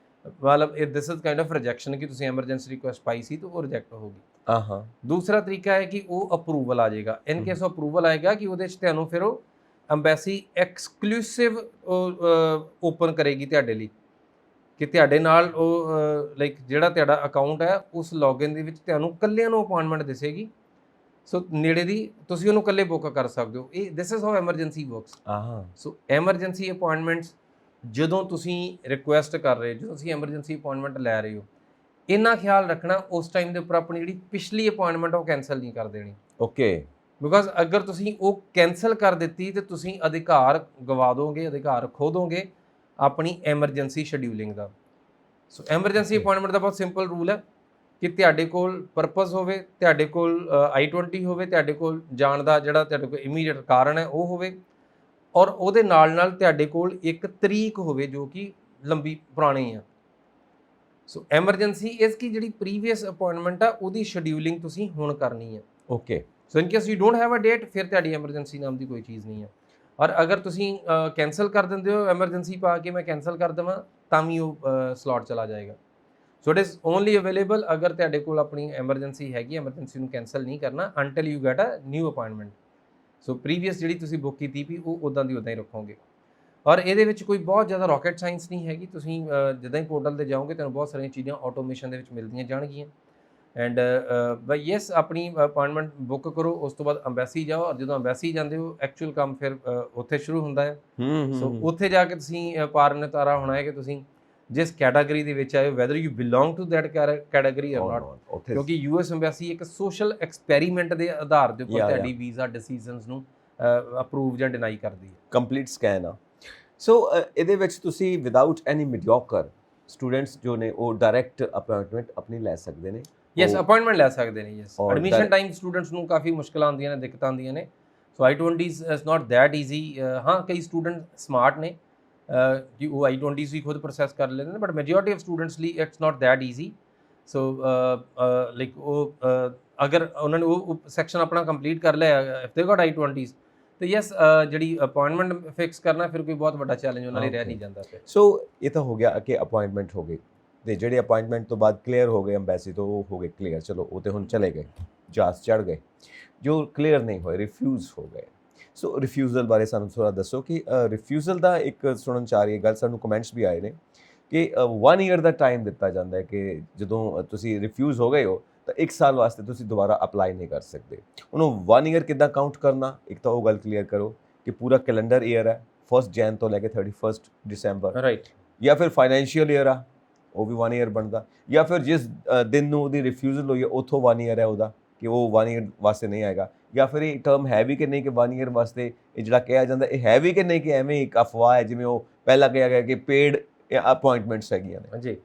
ਮਤਲਬ this is kind of rejection ਕਿ ਤੁਸੀਂ ਐਮਰਜੈਂਸੀ ਰਿਕੁਐਸਟ ਪਾਈ ਸੀ ਤਾਂ ਉਹ ਰਿਜੈਕਟ ਹੋ ਗਈ। ਦੂਸਰਾ ਤਰੀਕਾ ਹੈ ਕਿ ਉਹ ਅਪਰੂਵਲ ਆ ਜਾਏਗਾ। ਇਨ ਕੇਸ ਅਪਰੂਵਲ ਆਏਗਾ ਕਿ ਉਹਦੇ 'ਚ ਤੁਹਾਨੂੰ ਫਿਰ ਉਹ ਅੰਬੈਸੀ ਐਕਸਕਲੂਸਿਵ ਓਪਨ ਕਰੇਗੀ ਤੁਹਾਡੇ ਲਈ, ਕਿ ਤੁਹਾਡੇ ਨਾਲ ਉਹ ਲਾਈਕ ਜਿਹੜਾ ਤੁਹਾਡਾ ਅਕਾਊਂਟ ਹੈ ਉਸ ਲੌਗਇਨ ਦੇ ਵਿੱਚ ਤੁਹਾਨੂੰ ਇਕੱਲਿਆਂ ਨੂੰ ਅਪਾਇੰਟਮੈਂਟ ਦਿਸੇਗੀ। ਸੋ ਨੇੜੇ ਦੀ ਤੁਸੀਂ ਉਹਨੂੰ ਇਕੱਲੇ ਬੁੱਕ ਕਰ ਸਕਦੇ ਹੋ। ਇਹ this is how emergency works. So emergency appointments ਜਦੋਂ ਤੁਸੀਂ ਰਿਕੁਐਸਟ ਕਰ ਰਹੇ ਹੋ, ਜਦੋਂ ਤੁਸੀਂ ਐਮਰਜੈਂਸੀ ਅਪਾਇੰਟਮੈਂਟ ਲੈ ਰਹੇ ਹੋ, ਇੰਨਾ ਖਿਆਲ ਰੱਖਣਾ ਉਸ ਟਾਈਮ ਦੇ ਉੱਪਰ ਆਪਣੀ ਜਿਹੜੀ ਪਿਛਲੀ ਅਪਾਇੰਟਮੈਂਟ ਉਹ ਕੈਂਸਲ ਨਹੀਂ ਕਰ ਦੇਣੀ। ਓਕੇ। ਬਿਕੋਜ਼ ਅਗਰ ਤੁਸੀਂ ਉਹ ਕੈਂਸਲ ਕਰ ਦਿੱਤੀ ਤੇ ਤੁਸੀਂ ਅਧਿਕਾਰ ਗਵਾ ਦੋਗੇ, ਅਧਿਕਾਰ ਖੋ ਦੋਗੇ ਆਪਣੀ ਐਮਰਜੈਂਸੀ ਸ਼ਡਿਊਲਿੰਗ ਦਾ। ਸੋ ਐਮਰਜੈਂਸੀ ਅਪਾਇੰਟਮੈਂਟ ਦਾ ਬਹੁਤ ਸਿੰਪਲ ਰੂਲ ਹੈ ਕਿ ਤੁਹਾਡੇ ਕੋਲ ਪਰਪਸ ਹੋਵੇ, ਤੁਹਾਡੇ ਕੋਲ I-20 ਹੋਵੇ, ਤੁਹਾਡੇ ਕੋਲ ਜਾਣ ਦਾ ਜਿਹੜਾ ਤੁਹਾਡੇ ਕੋਲ ਇਮੀਡੀਏਟ ਕਾਰਨ ਹੈ ਉਹ ਹੋਵੇ, ਔਰ ਉਹਦੇ ਨਾਲ ਨਾਲ ਤੁਹਾਡੇ ਕੋਲ ਇੱਕ ਤਰੀਕ ਹੋਵੇ ਜੋ ਕਿ ਲੰਬੀ ਪੁਰਾਣੀ ਆ। ਸੋ ਐਮਰਜੈਂਸੀ ਇਸ ਕੀ ਜਿਹੜੀ ਪ੍ਰੀਵੀਅਸ ਅਪਾਇੰਟਮੈਂਟ ਆ ਉਹਦੀ ਸ਼ਡਿਊਲਿੰਗ ਤੁਸੀਂ ਹੁਣ ਕਰਨੀ ਹੈ। Okay. So in case you don't have a date, ਫਿਰ ਤੁਹਾਡੀ ਐਮਰਜੈਂਸੀ ਨਾਮ ਦੀ ਕੋਈ ਚੀਜ਼ ਨਹੀਂ ਹੈ। ਔਰ ਅਗਰ ਤੁਸੀਂ ਕੈਂਸਲ ਕਰ ਦਿੰਦੇ ਹੋ, ਐਮਰਜੈਂਸੀ ਪਾ ਕੇ ਮੈਂ ਕੈਂਸਲ ਕਰ ਦੇਵਾਂ, ਤਾਂ ਵੀ ਉਹ ਸਲੋਟ ਚਲਾ ਜਾਏਗਾ। So it is only available ਅਗਰ ਤੁਹਾਡੇ ਕੋਲ ਆਪਣੀ ਐਮਰਜੈਂਸੀ ਹੈਗੀ, ਐਮਰਜੈਂਸੀ ਨੂੰ ਕੈਂਸਲ ਨਹੀਂ ਕਰਨਾ until you get a new appointment. So previous ਜਿਹੜੀ ਤੁਸੀਂ ਬੁੱਕ ਕੀਤੀ ਵੀ ਉਹ ਉੱਦਾਂ ਦੀ ਉੱਦਾਂ ਹੀ ਰੱਖੋਗੇ। ਔਰ ਇਹਦੇ ਵਿੱਚ ਕੋਈ ਬਹੁਤ ਜ਼ਿਆਦਾ ਰਾਕਟ ਸਾਇੰਸ ਨਹੀਂ ਹੈਗੀ। ਤੁਸੀਂ ਜਿੱਦਾਂ ਹੀ ਪੋਰਟਲ 'ਤੇ ਜਾਓਗੇ ਤੁਹਾਨੂੰ ਬਹੁਤ ਸਾਰੀਆਂ ਚੀਜ਼ਾਂ ਆਟੋਮੇਸ਼ਨ ਦੇ ਵਿੱਚ ਮਿਲਦੀਆਂ ਜਾਣਗੀਆਂ। ਐਂਡ ਬਾਈ ਯੈਸ, ਆਪਣੀ ਅਪਾਇੰਟਮੈਂਟ ਬੁੱਕ ਕਰੋ, ਉਸ ਤੋਂ ਬਾਅਦ ਅੰਬੈਸੀ ਜਾਓ, ਔਰ ਜਦੋਂ ਅੰਬੈਸੀ ਜਾਂਦੇ ਹੋ ਐਕਚੁਅਲ ਕੰਮ ਫਿਰ ਉੱਥੇ ਸ਼ੁਰੂ ਹੁੰਦਾ ਹੈ। ਸੋ ਉੱਥੇ ਜਾ ਕੇ ਤੁਸੀਂ ਪਾਰ ਨਿਤਾਰਾ ਹੋਣਾ ਹੈ ਕਿ ਤੁਸੀਂ ਜਿਸ ਕੈਟਾਗਰੀ ਦੇ ਵਿੱਚ ਆਏ ਹੋ, whether you belong to that category or not, ਕਿਉਂਕਿ ਯੂਐਸ ਅੰਬੈਸੀ ਇੱਕ ਸੋਸ਼ਲ ਐਕਸਪੈਰੀਮੈਂਟ ਦੇ ਆਧਾਰ ਦੇ ਉੱਪਰ ਤੁਹਾਡੀ ਵੀਜ਼ਾ ਡਿਸੀਜਨਸ ਨੂੰ ਅਪਰੂਵ ਜਾਂ ਡਿਨਾਈ ਕਰਦੀ ਹੈ। ਕੰਪਲੀਟ ਸਕੈਨ ਆ। ਸੋ ਇਹਦੇ ਵਿੱਚ ਤੁਸੀਂ ਵਿਦਆਊਟ ਐਨੀ ਮੀਡੀਓਕਰ ਸਟੂਡੈਂਟਸ ਜੋ ਨੇ ਉਹ ਡਾਇਰੈਕਟ ਅਪਾਇੰਟਮੈਂਟ ਆਪਣੀ ਲੈ ਸਕਦੇ ਨੇ। ਯੈਸ, ਅਪਾਇੰਟਮੈਂਟ ਲੈ ਸਕਦੇ ਨੇ। ਯੈਸ, ਔਰ ਐਡਮਿਸ਼ਨ ਟਾਈਮ ਸਟੂਡੈਂਟਸ ਨੂੰ ਕਾਫੀ ਮੁਸ਼ਕਲਾਂ ਆਉਂਦੀਆਂ ਨੇ, ਦਿੱਕਤਾਂ ਆਉਂਦੀਆਂ ਨੇ। ਸੋ I-20s is not that easy. ਹਾਂ, ਕਈ ਸਟੂਡੈਂਟ ਸਮਾਰਟ ਨੇ ਕਿ ਉਹ I-20s ਵੀ ਖੁਦ ਪ੍ਰੋਸੈਸ ਕਰ ਲੈਂਦੇ ਨੇ, ਬਟ ਮੈਜੋਰਿਟੀ ਆਫ ਸਟੂਡੈਂਟਸ ਲਈ it's not that easy. So like ਉਹ ਅਗਰ ਉਹਨਾਂ ਨੇ ਉਹ ਸੈਕਸ਼ਨ ਆਪਣਾ ਕੰਪਲੀਟ ਕਰ ਲਿਆ, ਇਫ ਦੇ ਗੋਟ I-20s, ਤੇ ਯੈਸ ਜਿਹੜੀ ਅਪਾਇੰਟਮੈਂਟ ਫਿਕਸ ਕਰਨਾ ਫਿਰ ਕੋਈ ਬਹੁਤ ਵੱਡਾ ਚੈਲੰਜ ਉਹਨਾਂ ਲਈ ਰਹਿ ਨਹੀਂ ਜਾਂਦਾ ਫਿਰ। ਸੋ ਇਹ ਤਾਂ ਹੋ ਗਿਆ ਕਿ ਅਪਾਇੰਟਮੈਂਟ ਹੋ ਗਈ, ਤੇ ਜਿਹੜੇ ਅਪਾਇੰਟਮੈਂਟ ਤੋਂ ਬਾਅਦ ਕਲੀਅਰ ਹੋ ਗਏ ਐਮਬੈਸੀ ਤੋਂ, ਉਹ ਹੋ ਗਏ ਕਲੀਅਰ, ਚਲੋ ਉਹ ਤੇ ਹੁਣ ਚਲੇ ਗਏ, ਜਹਾਜ਼ ਚੜ੍ਹ ਗਏ। ਜੋ ਕਲੀਅਰ ਨਹੀਂ ਹੋਏ, ਰਿਫਿਊਜ਼ ਹੋ ਗਏ। ਸੋ ਰਿਫਿਊਜ਼ਲ ਬਾਰੇ ਸਾਨੂੰ ਥੋੜ੍ਹਾ ਦੱਸੋ ਕਿ ਰਿਫਿਊਜ਼ਲ ਦਾ ਇੱਕ ਸੁਣਨ 'ਚ ਆ ਰਹੀ ਹੈ ਗੱਲ, ਸਾਨੂੰ ਕਮੈਂਟਸ ਵੀ ਆਏ ਨੇ ਕਿ 1 ਈਅਰ ਦਾ ਟਾਈਮ ਦਿੱਤਾ ਜਾਂਦਾ ਹੈ ਕਿ ਜਦੋਂ ਤੁਸੀਂ ਰਿਫਿਊਜ਼ ਹੋ ਗਏ ਹੋ ਤਾਂ 1 ਸਾਲ ਵਾਸਤੇ ਤੁਸੀਂ ਦੁਬਾਰਾ ਅਪਲਾਈ ਨਹੀਂ ਕਰ ਸਕਦੇ। ਉਹਨੂੰ 1 ਈਅਰ ਕਿੱਦਾਂ ਕਾਊਂਟ ਕਰਨਾ, ਇੱਕ ਤਾਂ ਉਹ ਗੱਲ ਕਲੀਅਰ ਕਰੋ ਕਿ ਪੂਰਾ ਕੈਲੰਡਰ ਈਅਰ ਹੈ 1 ਜਨ ਤੋਂ ਲੈ ਕੇ 31 ਦਸੰਬਰ, ਰਾਈਟ, ਜਾਂ ਫਿਰ ਫਾਈਨੈਂਸ਼ੀਅਲ ਈਅਰ ਆ, ਉਹ ਵੀ 1 ਈਅਰ ਬਣਦਾ, ਜਾਂ ਫਿਰ ਜਿਸ ਦਿਨ ਨੂੰ ਉਹਦੀ ਰਿਫਿਊਜ਼ਲ ਹੋਈ ਹੈ ਉੱਥੋਂ 1 ਈਅਰ ਹੈ ਉਹਦਾ, ਕਿ ਉਹ 1 ਈਅਰ ਵਾਸਤੇ ਨਹੀਂ ਆਏਗਾ। ਜਾਂ ਫਿਰ ਇਹ ਟਰਮ ਹੈ ਵੀ ਕਿ ਨਹੀਂ ਕਿ 1 ਈਅਰ ਵਾਸਤੇ ਇਹ ਜਿਹੜਾ ਕਿਹਾ ਜਾਂਦਾ ਇਹ ਹੈ ਵੀ ਕਿ ਨਹੀਂ, ਕਿ ਐਵੇਂ ਇੱਕ ਅਫਵਾਹ ਹੈ ਜਿਵੇਂ ਉਹ ਪਹਿਲਾਂ ਕਿਹਾ ਗਿਆ ਕਿ ਪੇਡ ਅਪਾਇੰਟਮੈਂਟਸ ਹੈਗੀਆਂ ਨੇ। ਜੀ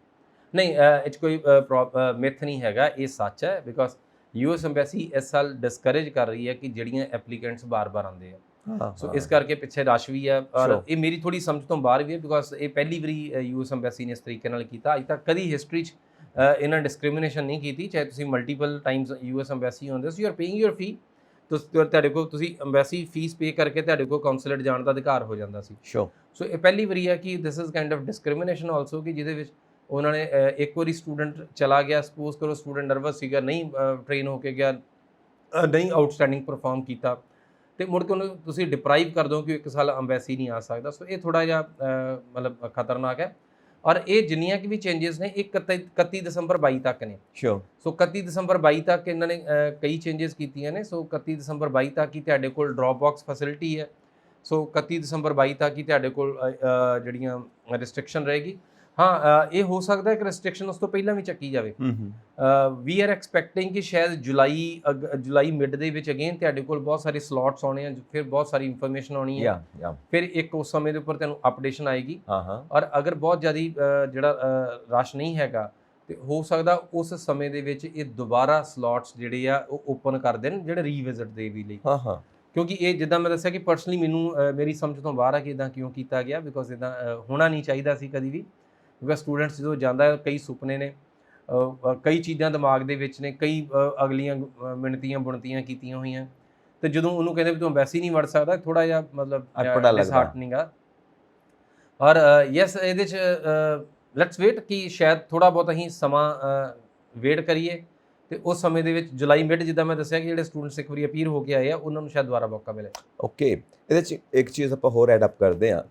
ਨਹੀਂ, ਇਹ 'ਚ ਕੋਈ ਮਿਥ ਨਹੀਂ ਹੈਗਾ, ਇਹ ਸੱਚ ਹੈ। ਬਿਕੋਜ਼ US ਐਮਬੈਸੀ ਇਸ ਸਾਲ ਡਿਸਕਰੇਜ ਕਰ ਰਹੀ ਹੈ ਕਿ ਜਿਹੜੀਆਂ ਐਪਲੀਕੈਂਟਸ ਬਾਰ-ਬਾਰ ਆਉਂਦੇ ਆ। ਸੋ ਇਸ ਕਰਕੇ ਪਿੱਛੇ ਰਸ਼ ਵੀ ਹੈ, ਔਰ ਇਹ ਮੇਰੀ ਥੋੜੀ ਸਮਝ ਤੋਂ ਬਾਹਰ ਵੀ ਹੈ, ਬਿਕੋਜ਼ ਇਹ ਪਹਿਲੀ ਵਾਰੀ US ਐਮਬੈਸੀ ਨੇ ਇਸ ਤਰੀਕੇ ਨਾਲ ਕੀਤਾ। ਅੱਜ ਤੱਕ ਕਦੀ ਹਿਸਟਰੀ 'ਚ ਇਹਨਾਂ ਡਿਸਕ੍ਰਿਮੀਨੇਸ਼ਨ ਨਹੀਂ ਕੀਤੀ, ਚਾਹੇ ਤੁਸੀਂ ਮਲਟੀਪਲ ਟਾਈਮਸ US ਐਮਬੈਸੀ ਹੁੰਦੇ ਸੀ, ਯੂ ਆਰ ਪੇਇੰਗ ਯੂਰ ਫੀ, ਤੁਹਾਡੇ ਕੋਲ ਤੁਸੀਂ ਐਮਬੈਸੀ ਫੀਸ ਪੇ ਕਰਕੇ ਤੁਹਾਡੇ ਕੋਲ ਕੌਂਸੂਲੇਟ ਜਾਣ ਦਾ ਅਧਿਕਾਰ ਹੋ ਜਾਂਦਾ ਸੀ। ਸ਼ੋ ਸੋ ਇਹ ਪਹਿਲੀ ਵਾਰੀ ਹੈ ਕਿ ਦਿਸ is kind of discrimination also, ਕਿ ਜਿਹਦੇ ਵਿੱਚ ਉਹਨਾਂ ਨੇ ਇੱਕ ਵਾਰੀ ਸਟੂਡੈਂਟ ਚਲਾ ਗਿਆ, ਸਪੋਜ਼ ਕਰੋ ਸਟੂਡੈਂਟ ਨਰਵਸ ਸੀਗਾ, ਨਹੀਂ ਟ੍ਰੇਨ ਹੋ ਕੇ ਗਿਆ, ਨਹੀਂ ਆਊਟਸਟੈਂਡਿੰਗ ਪਰਫਾਰਮ ਕੀਤਾ, ਤੇ ਮੁੜ ਕੇ ਉਹਨੂੰ ਤੁਸੀਂ ਡਿਪਰਾਈਵ ਕਰ ਦਿਓ ਕਿ 1 ਸਾਲ ਐਮਬੈਸੀ ਨਹੀਂ ਆ ਸਕਦਾ। ਸੋ ਇਹ ਥੋੜ੍ਹਾ ਜਿਹਾ ਮਤਲਬ ਖਤਰਨਾਕ ਹੈ। ਔਰ ਇਹ ਜਿੰਨੀਆਂ ਕਿ ਵੀ ਚੇਂਜਸ ਨੇ, ਇਹ 31 ਦਸੰਬਰ 22 ਤੱਕ ਨੇ। ਸ਼ੋ ਸੋ 31 ਦਸੰਬਰ 22 ਤੱਕ ਇਹਨਾਂ ਨੇ ਕਈ ਚੇਂਜਸ ਕੀਤੀਆਂ ਨੇ। ਸੋ 31 ਦਸੰਬਰ 22 ਤੱਕ ਹੀ ਤੁਹਾਡੇ ਕੋਲ ਡ੍ਰੌਪ ਬਾਕਸ ਫੈਸਿਲਿਟੀ ਹੈ। ਸੋ 31 ਦਸੰਬਰ 22 ਤੱਕ ਹੀ ਤੁਹਾਡੇ ਕੋਲ ਜਿਹੜੀਆਂ ਰਿਸਟ੍ਰਿਕਸ਼ਨ ਰਹੇਗੀ। ਹਾਂ, ਇਹ ਹੋ ਸਕਦਾ ਹੈ ਕਿ ਰਿਸਟ੍ਰਿਕਸ਼ਨ ਉਸ ਤੋਂ ਪਹਿਲਾਂ ਵੀ ਚੱਕੀ ਜਾਵੇ। ਵੀ ਆਰ ਐਕਸਪੈਕਟਿੰਗ ਕਿ ਸ਼ਾਇਦ ਜੁਲਾਈ ਮਿਡ ਦੇ ਵਿੱਚ ਅਗੇਨ ਤੁਹਾਡੇ ਕੋਲ ਬਹੁਤ ਸਾਰੇ ਸਲੋਟਸ ਆਉਣੇ ਆ, ਫਿਰ ਬਹੁਤ ਸਾਰੀ ਇਨਫੋਰਮੇਸ਼ਨ ਆਉਣੀ ਹੈ, ਫਿਰ ਇੱਕ ਉਸ ਸਮੇਂ ਦੇ ਉੱਪਰ ਤੁਹਾਨੂੰ ਅਪਡੇਸ਼ਨ ਆਏਗੀ। ਔਰ ਅਗਰ ਬਹੁਤ ਜ਼ਿਆਦਾ ਜਿਹੜਾ ਰਸ਼ ਨਹੀਂ ਹੈਗਾ, ਤੇ ਹੋ ਸਕਦਾ ਉਸ ਸਮੇਂ ਦੇ ਵਿੱਚ ਇਹ ਦੁਬਾਰਾ ਸਲੋਟਸ ਜਿਹੜੇ ਆ ਉਹ ਓਪਨ ਕਰ ਦੇਣ, ਜਿਹੜੇ ਰੀਵਿਜ਼ਿਟ ਦੇ ਵੀ ਲਈ। ਕਿਉਂਕਿ ਇਹ ਜਿੱਦਾਂ ਮੈਂ ਦੱਸਿਆ ਕਿ ਪਰਸਨਲੀ ਮੈਨੂੰ ਮੇਰੀ ਸਮਝ ਤੋਂ ਬਾਹਰ ਆ ਕਿ ਇਦਾਂ ਕਿਉਂ ਕੀਤਾ ਗਿਆ, ਬਿਕੋਜ਼ ਇਦਾਂ ਹੋਣਾ ਨਹੀਂ ਚਾਹੀਦਾ ਸੀ ਕਦੀ ਵੀ। ਕਿਉਂਕਿ ਸਟੂਡੈਂਟਸ ਜਦੋਂ ਜਾਂਦਾ, ਕਈ ਸੁਪਨੇ ਨੇ, ਕਈ ਚੀਜ਼ਾਂ ਦਿਮਾਗ ਦੇ ਵਿੱਚ ਨੇ, ਕਈ ਅਗਲੀਆਂ ਮਿਣਤੀਆਂ ਬੁਣਤੀਆਂ ਕੀਤੀਆਂ ਹੋਈਆਂ, ਤੇ ਜਦੋਂ ਉਹਨੂੰ ਕਹਿੰਦੇ ਵੀ ਤੂੰ ਐਮਬੈਸੀ ਨਹੀਂ ਵੜ ਸਕਦਾ, ਥੋੜਾ ਜਿਹਾ ਮਤਲਬ ਡਿਸਹਾਰਟਨਿੰਗ ਆ। ਔਰ ਯੈਸ, ਇਹਦੇ 'ਚ ਲੈਟਸ ਵੇਟ ਕਿ ਸ਼ਾਇਦ ਥੋੜਾ ਬਹੁਤ ਅਸੀਂ ਸਮਾਂ ਵੇਟ ਕਰੀਏ, ਤੇ ਉਸ ਸਮੇਂ ਦੇ ਵਿੱਚ ਜੁਲਾਈ ਮਿਡ, ਜਿੱਦਾਂ ਮੈਂ ਦੱਸਿਆ ਕਿ ਜਿਹੜੇ ਸਟੂਡੈਂਟਸ ਇੱਕ ਵਾਰੀ ਅਪੀਅਰ ਹੋ ਕੇ ਆਏ ਆ, ਉਹਨਾਂ ਨੂੰ ਸ਼ਾਇਦ ਦੁਬਾਰਾ ਮੌਕਾ ਮਿਲੇ। ਓਕੇ, ਇਹਦੇ 'ਚ ਇੱਕ ਚੀਜ਼ ਆਪਾਂ ਹੋਰ ਐਡ ਅਪ ਕਰਦੇ ਹਾਂ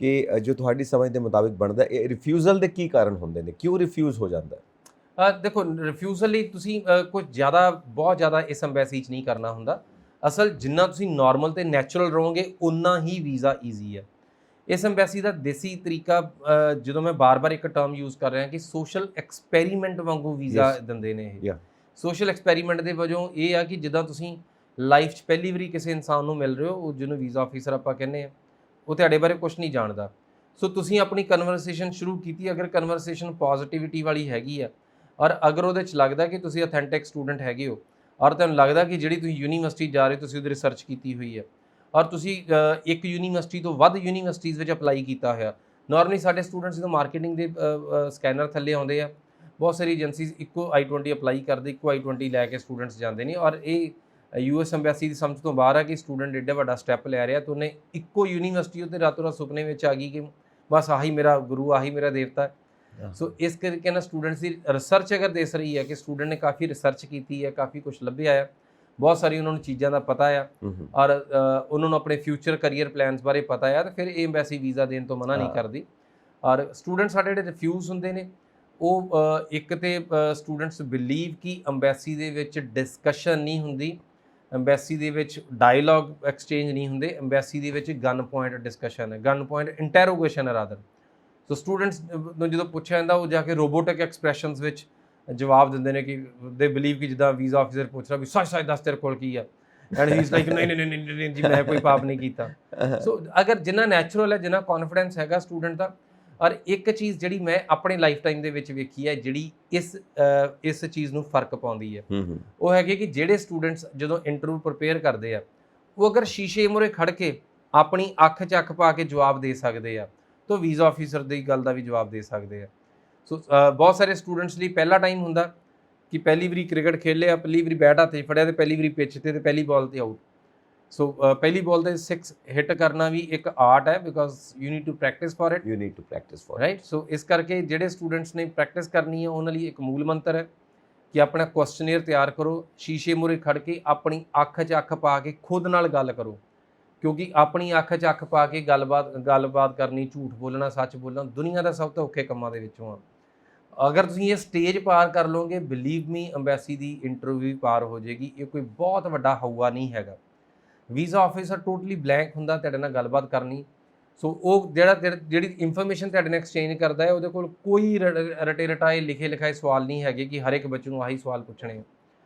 ਕਿ ਜੋ ਤੁਹਾਡੀ ਸਮਝ ਦੇ ਮੁਤਾਬਿਕ ਬਣਦਾ, ਇਹ ਰਿਫਿਊਜ਼ਲ ਦੇ ਕੀ ਕਾਰਨ ਹੁੰਦੇ ਨੇ, ਕਿਉਂ ਰਿਫਿਊਜ਼ ਹੋ ਜਾਂਦਾ? ਦੇਖੋ, ਰਿਫਿਊਜ਼ਲ ਲਈ ਤੁਸੀਂ ਕੁਝ ਜ਼ਿਆਦਾ, ਬਹੁਤ ਜ਼ਿਆਦਾ ਇਸ ਐਮਬੈਸੀ 'ਚ ਨਹੀਂ ਕਰਨਾ ਹੁੰਦਾ। ਅਸਲ ਜਿੰਨਾ ਤੁਸੀਂ ਨਾਰਮਲ ਤੇ ਨੈਚੁਰਲ ਰਹੋਗੇ, ਉਨਾ ਹੀ ਵੀਜ਼ਾ ਈਜ਼ੀ ਹੈ। ਇਸ ਐਮਬੈਸੀ ਦਾ ਦੇਸੀ ਤਰੀਕਾ, ਜਦੋਂ ਮੈਂ ਬਾਰ-ਬਾਰ ਇੱਕ ਟਰਮ ਯੂਜ਼ ਕਰ ਰਿਹਾ ਕਿ ਸੋਸ਼ਲ ਐਕਸਪੈਰੀਮੈਂਟ ਵਾਂਗੂ ਵੀਜ਼ਾ ਦਿੰਦੇ ਨੇ ਇਹ। ਸੋਸ਼ਲ ਐਕਸਪੈਰੀਮੈਂਟ ਦੇ ਵਜੋਂ ਇਹ ਆ ਕਿ ਜਿੱਦਾਂ ਤੁਸੀਂ ਲਾਈਫ 'ਚ ਪਹਿਲੀ ਵਾਰੀ ਕਿਸੇ ਇਨਸਾਨ ਨੂੰ ਮਿਲ ਰਹੇ ਹੋ, ਉਹ ਜਿਹਨੂੰ ਵੀਜ਼ਾ ਆਫੀਸਰ ਆਪਾਂ ਕਹਿੰਦੇ ਆ, ਉਹ ਤੁਹਾਡੇ ਬਾਰੇ ਕੁਝ ਨਹੀਂ ਜਾਣਦਾ। ਸੋ ਤੁਸੀਂ ਆਪਣੀ ਕਨਵਰਸੇਸ਼ਨ ਸ਼ੁਰੂ ਕੀਤੀ, ਅਗਰ ਕਨਵਰਸੇਸ਼ਨ ਪੋਜ਼ਿਟਿਵਿਟੀ ਵਾਲੀ ਹੈਗੀ ਆ, ਔਰ ਅਗਰ ਉਹਦੇ 'ਚ ਲੱਗਦਾ ਕਿ ਤੁਸੀਂ ਅਥੈਂਟਿਕ ਸਟੂਡੈਂਟ ਹੈਗੇ ਹੋ, ਔਰ ਤੁਹਾਨੂੰ ਲੱਗਦਾ ਕਿ ਜਿਹੜੀ ਤੁਸੀਂ ਯੂਨੀਵਰਸਿਟੀ ਜਾ ਰਹੇ, ਤੁਸੀਂ ਉਹਦੀ ਰਿਸਰਚ ਕੀਤੀ ਹੋਈ ਹੈ, ਔਰ ਤੁਸੀਂ ਇੱਕ ਯੂਨੀਵਰਸਿਟੀ ਤੋਂ ਵੱਧ ਯੂਨੀਵਰਸਿਟੀਜ਼ ਵਿੱਚ ਅਪਲਾਈ ਕੀਤਾ ਹੋਇਆ। ਨਾਰਮਲੀ ਸਾਡੇ ਸਟੂਡੈਂਟਸ ਜਦੋਂ ਮਾਰਕੀਟਿੰਗ ਦੇ ਸਕੈਨਰ ਥੱਲੇ ਆਉਂਦੇ ਆ, ਬਹੁਤ ਸਾਰੀ ਏਜੰਸੀਜ਼ ਇੱਕੋ I-20 ਅਪਲਾਈ ਕਰਦੇ, ਇੱਕੋ I-20 ਲੈ ਕੇ ਸਟੂਡੈਂਟਸ ਜਾਂਦੇ ਨੇ। ਔਰ ਇਹ US ਐਮਬੈਸੀ ਦੀ ਸਮਝ ਤੋਂ ਬਾਹਰ ਆ ਕਿ ਸਟੂਡੈਂਟ ਏਡਾ ਵੱਡਾ ਸਟੈਪ ਲੈ ਰਿਹਾ, ਤਾਂ ਉਹਨੇ ਇੱਕੋ ਯੂਨੀਵਰਸਿਟੀ ਉੱਤੇ ਰਾਤੋਂ ਰਾਤ ਸੁਪਨੇ ਵਿੱਚ ਆ ਗਈ ਕਿ ਬਸ ਆਹੀ ਮੇਰਾ ਗੁਰੂ, ਆਹੀ ਮੇਰਾ ਦੇਵਤਾ। ਸੋ ਇਸ ਕਰਕੇ ਨਾ ਸਟੂਡੈਂਟਸ ਦੀ ਰਿਸਰਚ ਅਗਰ ਦੇਖ ਰਹੀ ਹੈ ਕਿ ਸਟੂਡੈਂਟ ਨੇ ਕਾਫੀ ਰਿਸਰਚ ਕੀਤੀ ਹੈ, ਕਾਫੀ ਕੁਝ ਲੱਭਿਆ ਹੈ, ਬਹੁਤ ਸਾਰੀ ਉਹਨਾਂ ਨੂੰ ਚੀਜ਼ਾਂ ਦਾ ਪਤਾ ਆ, ਔਰ ਉਹਨਾਂ ਨੂੰ ਆਪਣੇ ਫਿਊਚਰ ਕਰੀਅਰ ਪਲਾਨਸ ਬਾਰੇ ਪਤਾ ਆ, ਤਾਂ ਫਿਰ ਇਹ ਐਮਬੈਸੀ ਵੀਜ਼ਾ ਦੇਣ ਤੋਂ ਮਨਾ ਨਹੀਂ ਕਰਦੀ। ਔਰ ਸਟੂਡੈਂਟ ਸਾਡੇ ਜਿਹੜੇ ਰਿਫਿਊਜ਼ ਹੁੰਦੇ ਨੇ, ਉਹ ਇੱਕ ਤੇ ਸਟੂਡੈਂਟਸ ਬਿਲੀਵ ਕਿ ਐਮਬੈਸੀ ਦੇ ਵਿੱਚ ਡਿਸਕਸ਼ਨ ਨਹੀਂ ਹੁੰਦੀ, ਐਮਬੈਸੀ ਦੇ ਵਿੱਚ ਡਾਇਲੌਗ ਐਕਸਚੇਂਜ ਨਹੀਂ ਹੁੰਦੇ, ਐਮਬੈਸੀ ਦੇ ਵਿੱਚ ਗਨ ਪੁਆਇੰਟ ਡਿਸਕਸ਼ਨ ਹੈ, ਗਨ ਪੁਆਇੰਟ ਇੰਟੈਰੋਗੇਸ਼ਨ ਹੈ ਰਾਦਰ। ਸੋ ਸਟੂਡੈਂਟਸ ਨੂੰ ਜਦੋਂ ਪੁੱਛਿਆ ਜਾਂਦਾ, ਉਹ ਜਾ ਕੇ ਰੋਬੋਟਿਕ ਐਕਸਪ੍ਰੈਸ਼ਨਸ ਵਿੱਚ ਜਵਾਬ ਦਿੰਦੇ ਨੇ ਕਿ ਦੇ ਬਿਲੀਵ ਕਿ ਜਿੱਦਾਂ ਵੀਜ਼ਾ ਆਫਿਸਰ ਪੁੱਛ ਰਿਹਾ ਵੀ ਸੱਚ ਦੱਸ ਤੇਰੇ ਕੋਲ ਕੀ ਆ, ਐਂਡ ਹੀ ਇਜ਼ ਲਾਈਕ ਨਹੀਂ ਨਹੀਂ ਨਹੀਂ ਨਹੀਂ ਜੀ ਮੈਂ ਕੋਈ ਪਾਪ ਨਹੀਂ ਕੀਤਾ। ਸੋ ਅਗਰ ਜਿੰਨਾ ਨੈਚੁਰਲ ਹੈ, ਜਿੰਨਾ ਕੌਨਫੀਡੈਂਸ ਹੈਗਾ ਸਟੂਡੈਂਟ ਦਾ। ਔਰ ਇੱਕ ਚੀਜ਼ ਜਿਹੜੀ ਮੈਂ ਆਪਣੇ ਲਾਈਫ ਟਾਈਮ ਦੇ ਵਿੱਚ ਵੇਖੀ ਹੈ, ਜਿਹੜੀ ਇਸ ਚੀਜ਼ ਨੂੰ ਫਰਕ ਪਾਉਂਦੀ ਹੈ, ਉਹ ਹੈਗੇ ਕਿ ਜਿਹੜੇ ਸਟੂਡੈਂਟਸ ਜਦੋਂ ਇੰਟਰਵਿਊ ਪ੍ਰਪੇਅਰ ਕਰਦੇ ਆ, ਉਹ ਅਗਰ ਸ਼ੀਸ਼ੇ ਮੂਹਰੇ ਖੜ ਕੇ ਆਪਣੀ ਅੱਖ 'ਚ ਅੱਖ ਪਾ ਕੇ ਜਵਾਬ ਦੇ ਸਕਦੇ ਆ, ਤਾਂ ਵੀਜ਼ਾ ਆਫਿਸਰ ਦੀ ਗੱਲ ਦਾ ਵੀ ਜਵਾਬ ਦੇ ਸਕਦੇ ਆ। ਸੋ ਬਹੁਤ ਸਾਰੇ ਸਟੂਡੈਂਟਸ ਲਈ ਪਹਿਲਾ ਟਾਈਮ ਹੁੰਦਾ ਕਿ ਪਹਿਲੀ ਵਾਰੀ ਕ੍ਰਿਕਟ ਖੇਲਿਆ, ਪਹਿਲੀ ਵਾਰੀ ਬੈਟ ਹੱਥ 'ਚ ਫੜਿਆ ਤੇ ਪਹਿਲੀ ਵਾਰੀ ਪਿੱਚ ਤੇ ਪਹਿਲੀ ਬਾਲ ਤੇ ਆਊਟ। ਸੋ ਪਹਿਲੀ ਬਾਲ ਤੇ 6 ਹਿੱਟ ਕਰਨਾ ਵੀ ਇੱਕ ਆਰਟ ਹੈ, because you need to practise for it, right. So ਇਸ ਕਰਕੇ ਜਿਹੜੇ ਸਟੂਡੈਂਟਸ ਨੇ ਪ੍ਰੈਕਟਿਸ ਕਰਨੀ ਹੈ, ਉਹਨਾਂ ਲਈ ਇੱਕ ਮੂਲ ਮੰਤਰ ਹੈ ਕਿ ਆਪਣਾ ਕੁਐਸਚਨੇਅਰ ਤਿਆਰ ਕਰੋ, ਸ਼ੀਸ਼ੇ ਮੂਹਰੇ ਖੜ ਕੇ ਆਪਣੀ ਅੱਖ 'ਚ ਅੱਖ ਪਾ ਕੇ ਖੁਦ ਨਾਲ ਗੱਲ ਕਰੋ, ਕਿਉਂਕਿ ਆਪਣੀ ਅੱਖ 'ਚ ਅੱਖ ਪਾ ਕੇ ਗੱਲਬਾਤ ਕਰਨੀ, ਝੂਠ ਬੋਲਣਾ, ਸੱਚ ਬੋਲਣਾ ਦੁਨੀਆ ਦਾ ਸਭ ਤੋਂ ਔਖੇ ਕੰਮਾਂ ਦੇ ਵਿੱਚੋਂ ਆ। ਅਗਰ ਤੁਸੀਂ ਇਹ ਸਟੇਜ ਪਾਰ ਕਰ ਲਓਗੇ, ਬਿਲੀਵ ਮੀ ਅੰਬੈਸੀ ਦੀ ਇੰਟਰਵਿਊ ਪਾਰ ਹੋ ਜਾਏਗੀ। ਇਹ ਕੋਈ ਬਹੁਤ ਵੱਡਾ ਹਊਆ ਨਹੀਂ ਹੈਗਾ। ਵੀਜ਼ਾ ਆਫਿਸਰ ਟੋਟਲੀ ਬਲੈਂਕ ਹੁੰਦਾ ਤੁਹਾਡੇ ਨਾਲ ਗੱਲਬਾਤ ਕਰਨੀ। ਸੋ ਉਹ ਜਿਹੜੀ ਇਨਫੋਰਮੇਸ਼ਨ ਤੁਹਾਡੇ ਨਾਲ ਐਕਸਚੇਂਜ ਕਰਦਾ ਹੈ, ਉਹਦੇ ਕੋਲ ਕੋਈ ਰਟੇ ਰਟਾਏ ਲਿਖੇ ਲਿਖਾਏ ਸਵਾਲ ਨਹੀਂ ਹੈਗੇ ਕਿ ਹਰ ਇੱਕ ਬੱਚੇ ਨੂੰ ਆਹੀ ਸਵਾਲ ਪੁੱਛਣੇ।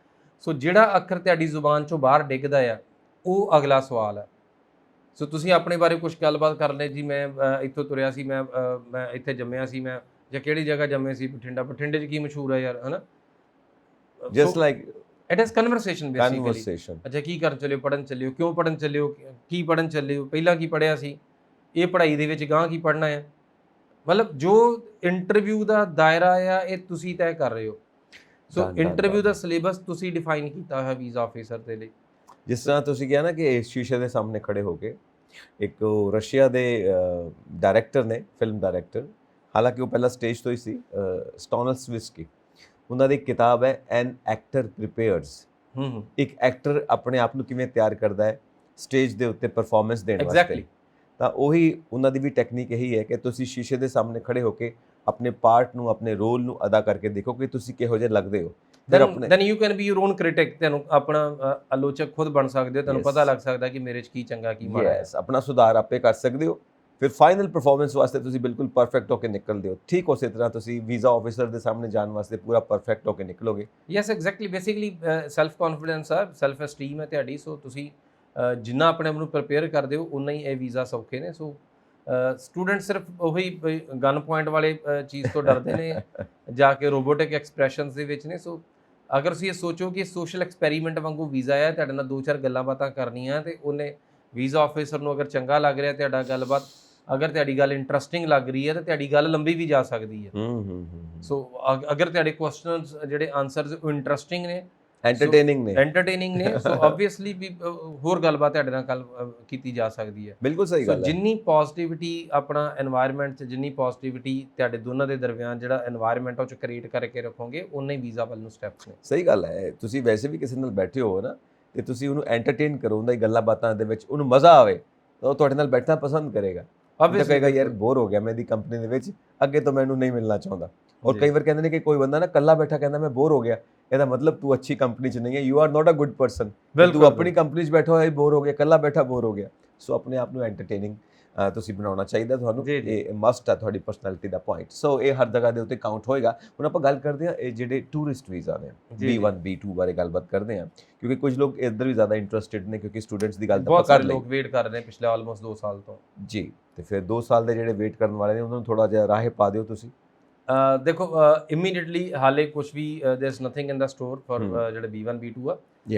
ਸੋ ਜਿਹੜਾ ਅੱਖਰ ਤੁਹਾਡੀ ਜ਼ੁਬਾਨ 'ਚੋਂ ਬਾਹਰ ਡਿੱਗਦਾ ਆ, ਉਹ ਅਗਲਾ ਸਵਾਲ ਹੈ। ਸੋ ਤੁਸੀਂ ਆਪਣੇ ਬਾਰੇ ਕੁਝ ਗੱਲਬਾਤ ਕਰ ਲੈ ਜੀ, ਮੈਂ ਇੱਥੋਂ ਤੁਰਿਆ ਸੀ, ਮੈਂ ਇੱਥੇ ਜੰਮਿਆ ਸੀ, ਮੈਂ ਜਾਂ ਕਿਹੜੀ ਜਗ੍ਹਾ ਜੰਮੇ ਸੀ, ਬਠਿੰਡੇ 'ਚ ਕੀ ਮਸ਼ਹੂਰ ਹੈ ਯਾਰ, ਹੈ ਨਾ। Just like it is conversation basically. ਅੱਛਾ ਕੀ ਕਰਨ ਚੱਲਿਓ, ਪੜ੍ਹਨ ਚੱਲਿਓ, ਕਿਉਂ ਪੜ੍ਹਨ ਚੱਲਿਓ, ਕੀ ਪੜ੍ਹਨ ਚੱਲਿਓ, ਪਹਿਲਾਂ ਕੀ ਪੜ੍ਹਿਆ ਸੀ, ਇਹ ਪੜ੍ਹਾਈ ਦੇ ਵਿੱਚ ਗਾਂਹ ਕੀ ਪੜ੍ਹਨਾ ਹੈ। ਮਤਲਬ ਜੋ ਇੰਟਰਵਿਊ ਦਾ ਦਾਇਰਾ ਆ, ਇਹ ਤੁਸੀਂ ਤੈਅ ਕਰ ਰਹੇ ਹੋ। ਸੋ ਇੰਟਰਵਿਊ ਦਾ ਸਿਲੇਬਸ ਤੁਸੀਂ ਡਿਫਾਈਨ ਕੀਤਾ ਹੋਇਆ ਵੀਜ਼ਾ ਆਫਿਸਰ ਦੇ ਲਈ। ਜਿਸ ਤਰ੍ਹਾਂ ਤੁਸੀਂ ਕਿਹਾ ਨਾ ਕਿ ਸ਼ੀਸ਼ੇ ਦੇ ਸਾਹਮਣੇ ਖੜੇ ਹੋ ਕੇ, ਇੱਕ ਰਸ਼ੀਆ ਦੇ ਡਾਇਰੈਕਟਰ ਨੇ, ਫਿਲਮ ਡਾਇਰੈਕਟਰ, ਹਾਲਾਂਕਿ ਉਹ ਪਹਿਲਾਂ ਸਟੇਜ ਤੋਂ ਹੀ ਸੀ, ਸਟਾਨਿਸਲਵਸਕੀ, ਉਹਨਾਂ ਦੀ ਕਿਤਾਬ ਹੈ ਐਨ ਐਕਟਰ ਪ੍ਰੀਪੇਅਰਸ। ਇੱਕ ਐਕਟਰ ਆਪਣੇ ਆਪ ਨੂੰ ਕਿਵੇਂ ਤਿਆਰ ਕਰਦਾ ਹੈ ਸਟੇਜ ਦੇ ਉੱਤੇ ਪਰਫਾਰਮੈਂਸ ਦੇਣ ਵਾਸਤੇ। ਤਾਂ ਉਹੀ ਉਹਨਾਂ ਦੀ ਵੀ ਟੈਕਨੀਕ ਇਹੀ ਹੈ ਕਿ ਤੁਸੀਂ ਸ਼ੀਸ਼ੇ ਦੇ ਸਾਹਮਣੇ ਖੜੇ ਹੋ ਕੇ ਆਪਣੇ ਪਾਰਟ ਨੂੰ, ਆਪਣੇ ਰੋਲ ਨੂੰ ਅਦਾ ਕਰਕੇ ਦੇਖੋ ਕਿ ਤੁਸੀਂ ਕਿਹੋ ਜਿਹੇ ਲੱਗਦੇ ਹੋ। then you can be your own critic। ਤੁਹਾਨੂੰ ਆਪਣਾ ਆਲੋਚਕ ਖੁਦ ਬਣ ਸਕਦੇ ਹੋ, ਤੁਹਾਨੂੰ ਪਤਾ ਲੱਗ ਸਕਦਾ ਕਿ ਮੇਰੇ 'ਚ ਕੀ ਚੰਗਾ ਕੀ ਮਾੜਾ ਹੈ। ਆਪਣਾ ਸੁਧਾਰ ਆਪੇ ਕਰ ਸਕਦੇ ਹੋ। ਫਿਰ ਫਾਈਨਲ ਪਰਫਾਰਮੈਂਸ ਵਾਸਤੇ ਤੁਸੀਂ ਬਿਲਕੁਲ ਪਰਫੈਕਟ ਹੋ ਕੇ ਨਿਕਲਦੇ ਹੋ। ਠੀਕ ਉਸੇ ਤਰ੍ਹਾਂ ਤੁਸੀਂ ਵੀਜ਼ਾ ਆਫਿਸਰ ਦੇ ਸਾਹਮਣੇ ਜਾਣ ਵਾਸਤੇ ਪੂਰਾ ਪਰਫੈਕਟ ਹੋ ਕੇ ਨਿਕਲੋਗੇ। Yes exactly, basically self confidence ਆ, ਸੈਲਫ ਐਸਟੀਮ ਹੈ ਤੁਹਾਡੀ। ਸੋ ਤੁਸੀਂ ਜਿੰਨਾ ਆਪਣੇ ਆਪ ਨੂੰ ਪ੍ਰਪੇਅਰ ਕਰਦੇ ਹੋ, ਉਨਾ ਹੀ ਇਹ ਵੀਜ਼ਾ ਸੌਖੇ ਨੇ। ਸੋ ਸਟੂਡੈਂਟ ਸਿਰਫ ਉਹੀ ਗਨ ਪੁਆਇੰਟ ਵਾਲੇ ਚੀਜ਼ ਤੋਂ ਡਰਦੇ ਨੇ, ਜਾ ਕੇ ਰੋਬੋਟਿਕ ਐਕਸਪ੍ਰੈਸ਼ਨਸ ਦੇ ਵਿੱਚ ਨੇ। ਸੋ ਅਗਰ ਤੁਸੀਂ ਇਹ ਸੋਚੋ ਕਿ ਸੋਸ਼ਲ ਐਕਸਪੈਰੀਮੈਂਟ ਵਾਂਗੂ ਵੀਜ਼ਾ ਹੈ, ਤੁਹਾਡੇ ਨਾਲ 2-4 ਗੱਲਾਂ ਬਾਤਾਂ ਕਰਨੀਆਂ, ਤੇ ਉਹਨੇ ਵੀਜ਼ਾ ਆਫਿਸਰ ਨੂੰ ਅਗਰ ਚੰਗਾ ਲੱਗ ਰਿਹਾ ਤੁਹਾਡਾ ਗੱਲਬਾਤ, ਅਗਰ ਤੁਹਾਡੀ ਗੱਲ ਇੰਟਰਸਟਿੰਗ ਲੱਗ ਰਹੀ ਹੈ, ਤਾਂ ਤੁਹਾਡੀ ਗੱਲ ਲੰਬੀ ਵੀ ਜਾ ਸਕਦੀ ਹੈ। ਸੋ ਅਗਰ ਤੁਹਾਡੇ ਕੁਐਸਚਨਸ ਜਿਹੜੇ ਆਨਸਰਸ ਉਹ ਇੰਟਰਸਟਿੰਗ ਨੇ, ਐਂਟਰਟੇਨਿੰਗ ਨੇ, ਸੋ ਆਬਵੀਅਸਲੀ ਵੀ ਹੋਰ ਗੱਲਬਾਤ ਤੁਹਾਡੇ ਨਾਲ ਕੀਤੀ ਜਾ ਸਕਦੀ ਹੈ। ਬਿਲਕੁਲ ਸਹੀ ਗੱਲ ਹੈ। ਜਿੰਨੀ ਪੋਜ਼ਿਟਿਵਿਟੀ ਆਪਣਾ এনवायरमेंट 'ਚ, ਜਿੰਨੀ ਪੋਜ਼ਿਟਿਵਿਟੀ ਤੁਹਾਡੇ ਦੋਨਾਂ ਦੇ ਦਰਮਿਆਨ ਜਿਹੜਾ এনवायरमेंट ਉਹ 'ਚ ਕ੍ਰੀਏਟ ਕਰਕੇ ਰੱਖੋਗੇ, ਉਨਾ ਹੀ ਵੀਜ਼ਾ ਵੱਲ ਨੂੰ ਸਟੈਪਸ ਨੇ। ਸਹੀ ਗੱਲ ਹੈ। ਤੁਸੀਂ ਵੈਸੇ ਵੀ ਕਿਸੇ ਨਾਲ ਬੈਠੇ ਹੋ ਨਾ, ਤੇ ਤੁਸੀਂ ਉਹਨੂੰ ਐਂਟਰਟੇਨ ਕਰੋ, ਉਹਦਾ ਗੱਲਾਂ ਬਾਤਾਂ ਦੇ ਵਿੱਚ ਉਹਨੂੰ ਮਜ਼ਾ ਆਵੇ, ਤਾਂ ਉਹ ਤੁਹਾਡੇ ਨਾਲ ਬੈਠਣਾ ਪਸੰਦ ਕਰੇਗਾ। ਉਹ ਕਹੇਗਾ ਯਾਰ ਬੋਰ ਹੋ ਗਿਆ ਮੈਂ ਇਹਦੀ ਕੰਪਨੀ ਦੇ ਵਿੱਚ, ਅੱਗੇ ਤੋਂ ਮੈਨੂੰ ਨਹੀਂ ਮਿਲਣਾ ਚਾਹੁੰਦਾ। ਔਰ ਕਈ ਵਾਰ ਕਹਿੰਦੇ ਨੇ ਕਿ ਕੋਈ ਬੰਦਾ ਨਾ ਇਕੱਲਾ ਬੈਠਾ ਕਹਿੰਦਾ ਮੈਂ ਬੋਰ ਹੋ ਗਿਆ, ਇਹਦਾ ਮਤਲਬ ਤੂੰ ਅੱਛੀ ਕੰਪਨੀ 'ਚ ਨਹੀਂ ਹੈ, you are not a good person. ਤੂੰ ਆਪਣੀ ਕੰਪਨੀ 'ਚ ਬੈਠਾ ਹੋਇਆ ਬੋਰ ਹੋ ਗਿਆ, ਇਕੱਲਾ ਬੈਠਾ ਬੋਰ ਹੋ ਗਿਆ। ਸੋ ਆਪਣੇ ਆਪ ਨੂੰ ਐਂਟਰਟੇਨਿੰਗ ਤੁਸੀਂ ਬਣਾਉਣਾ ਚਾਹੀਦਾ ਤੁਹਾਨੂੰ, ਇਹ ਮਸਟ ਹੈ ਤੁਹਾਡੀ ਪਰਸਨੈਲਿਟੀ ਦਾ ਪੁਆਇੰਟ। ਸੋ ਇਹ ਹਰ ਜਗ੍ਹਾ ਦੇ ਉੱਤੇ ਕਾਊਂਟ ਹੋਏਗਾ। ਹੁਣ ਆਪਾਂ ਗੱਲ ਕਰਦੇ ਹਾਂ ਇਹ ਜਿਹੜੇ ਟੂਰਿਸਟ ਵੀਜ਼ਾ ਨੇ, B1 B2 ਬਾਰੇ ਗੱਲਬਾਤ ਕਰਦੇ ਹਾਂ, ਕਿਉਂਕਿ ਕੁਝ ਲੋਕ ਇੱਧਰ ਵੀ ਜ਼ਿਆਦਾ ਇੰਟਰਸਟਿਡ ਨੇ, ਕਿਉਂਕਿ ਸਟੂਡੈਂਟਸ ਦੀ ਗੱਲ ਤਾਂ ਬਹੁਤ ਸਾਰੇ ਲੋਕ ਵੇਟ ਕਰ ਰਹੇ ਨੇ ਪਿਛਲੇ ਆਲਮੋਸਟ 2 ਸਾਲ ਤੋਂ ਜੀ। ਤੇ ਫਿਰ 2 ਸਾਲ ਦੇ ਜਿਹੜੇ ਵੇਟ ਕਰਨ ਵਾਲੇ ਨੇ, ਉਹਨਾਂ ਨੂੰ ਥੋੜਾ ਜਿਹਾ ਰਾਹੇ ਪਾ ਦਿਓ ਤੁਸੀਂ। ਦੇਖੋ ਇਮੀਡੀਏਟਲੀ ਹਾਲੇ ਕੁਝ ਵੀ there is nothing in the store for ਜਿਹੜੇ B1 B2 ਆ।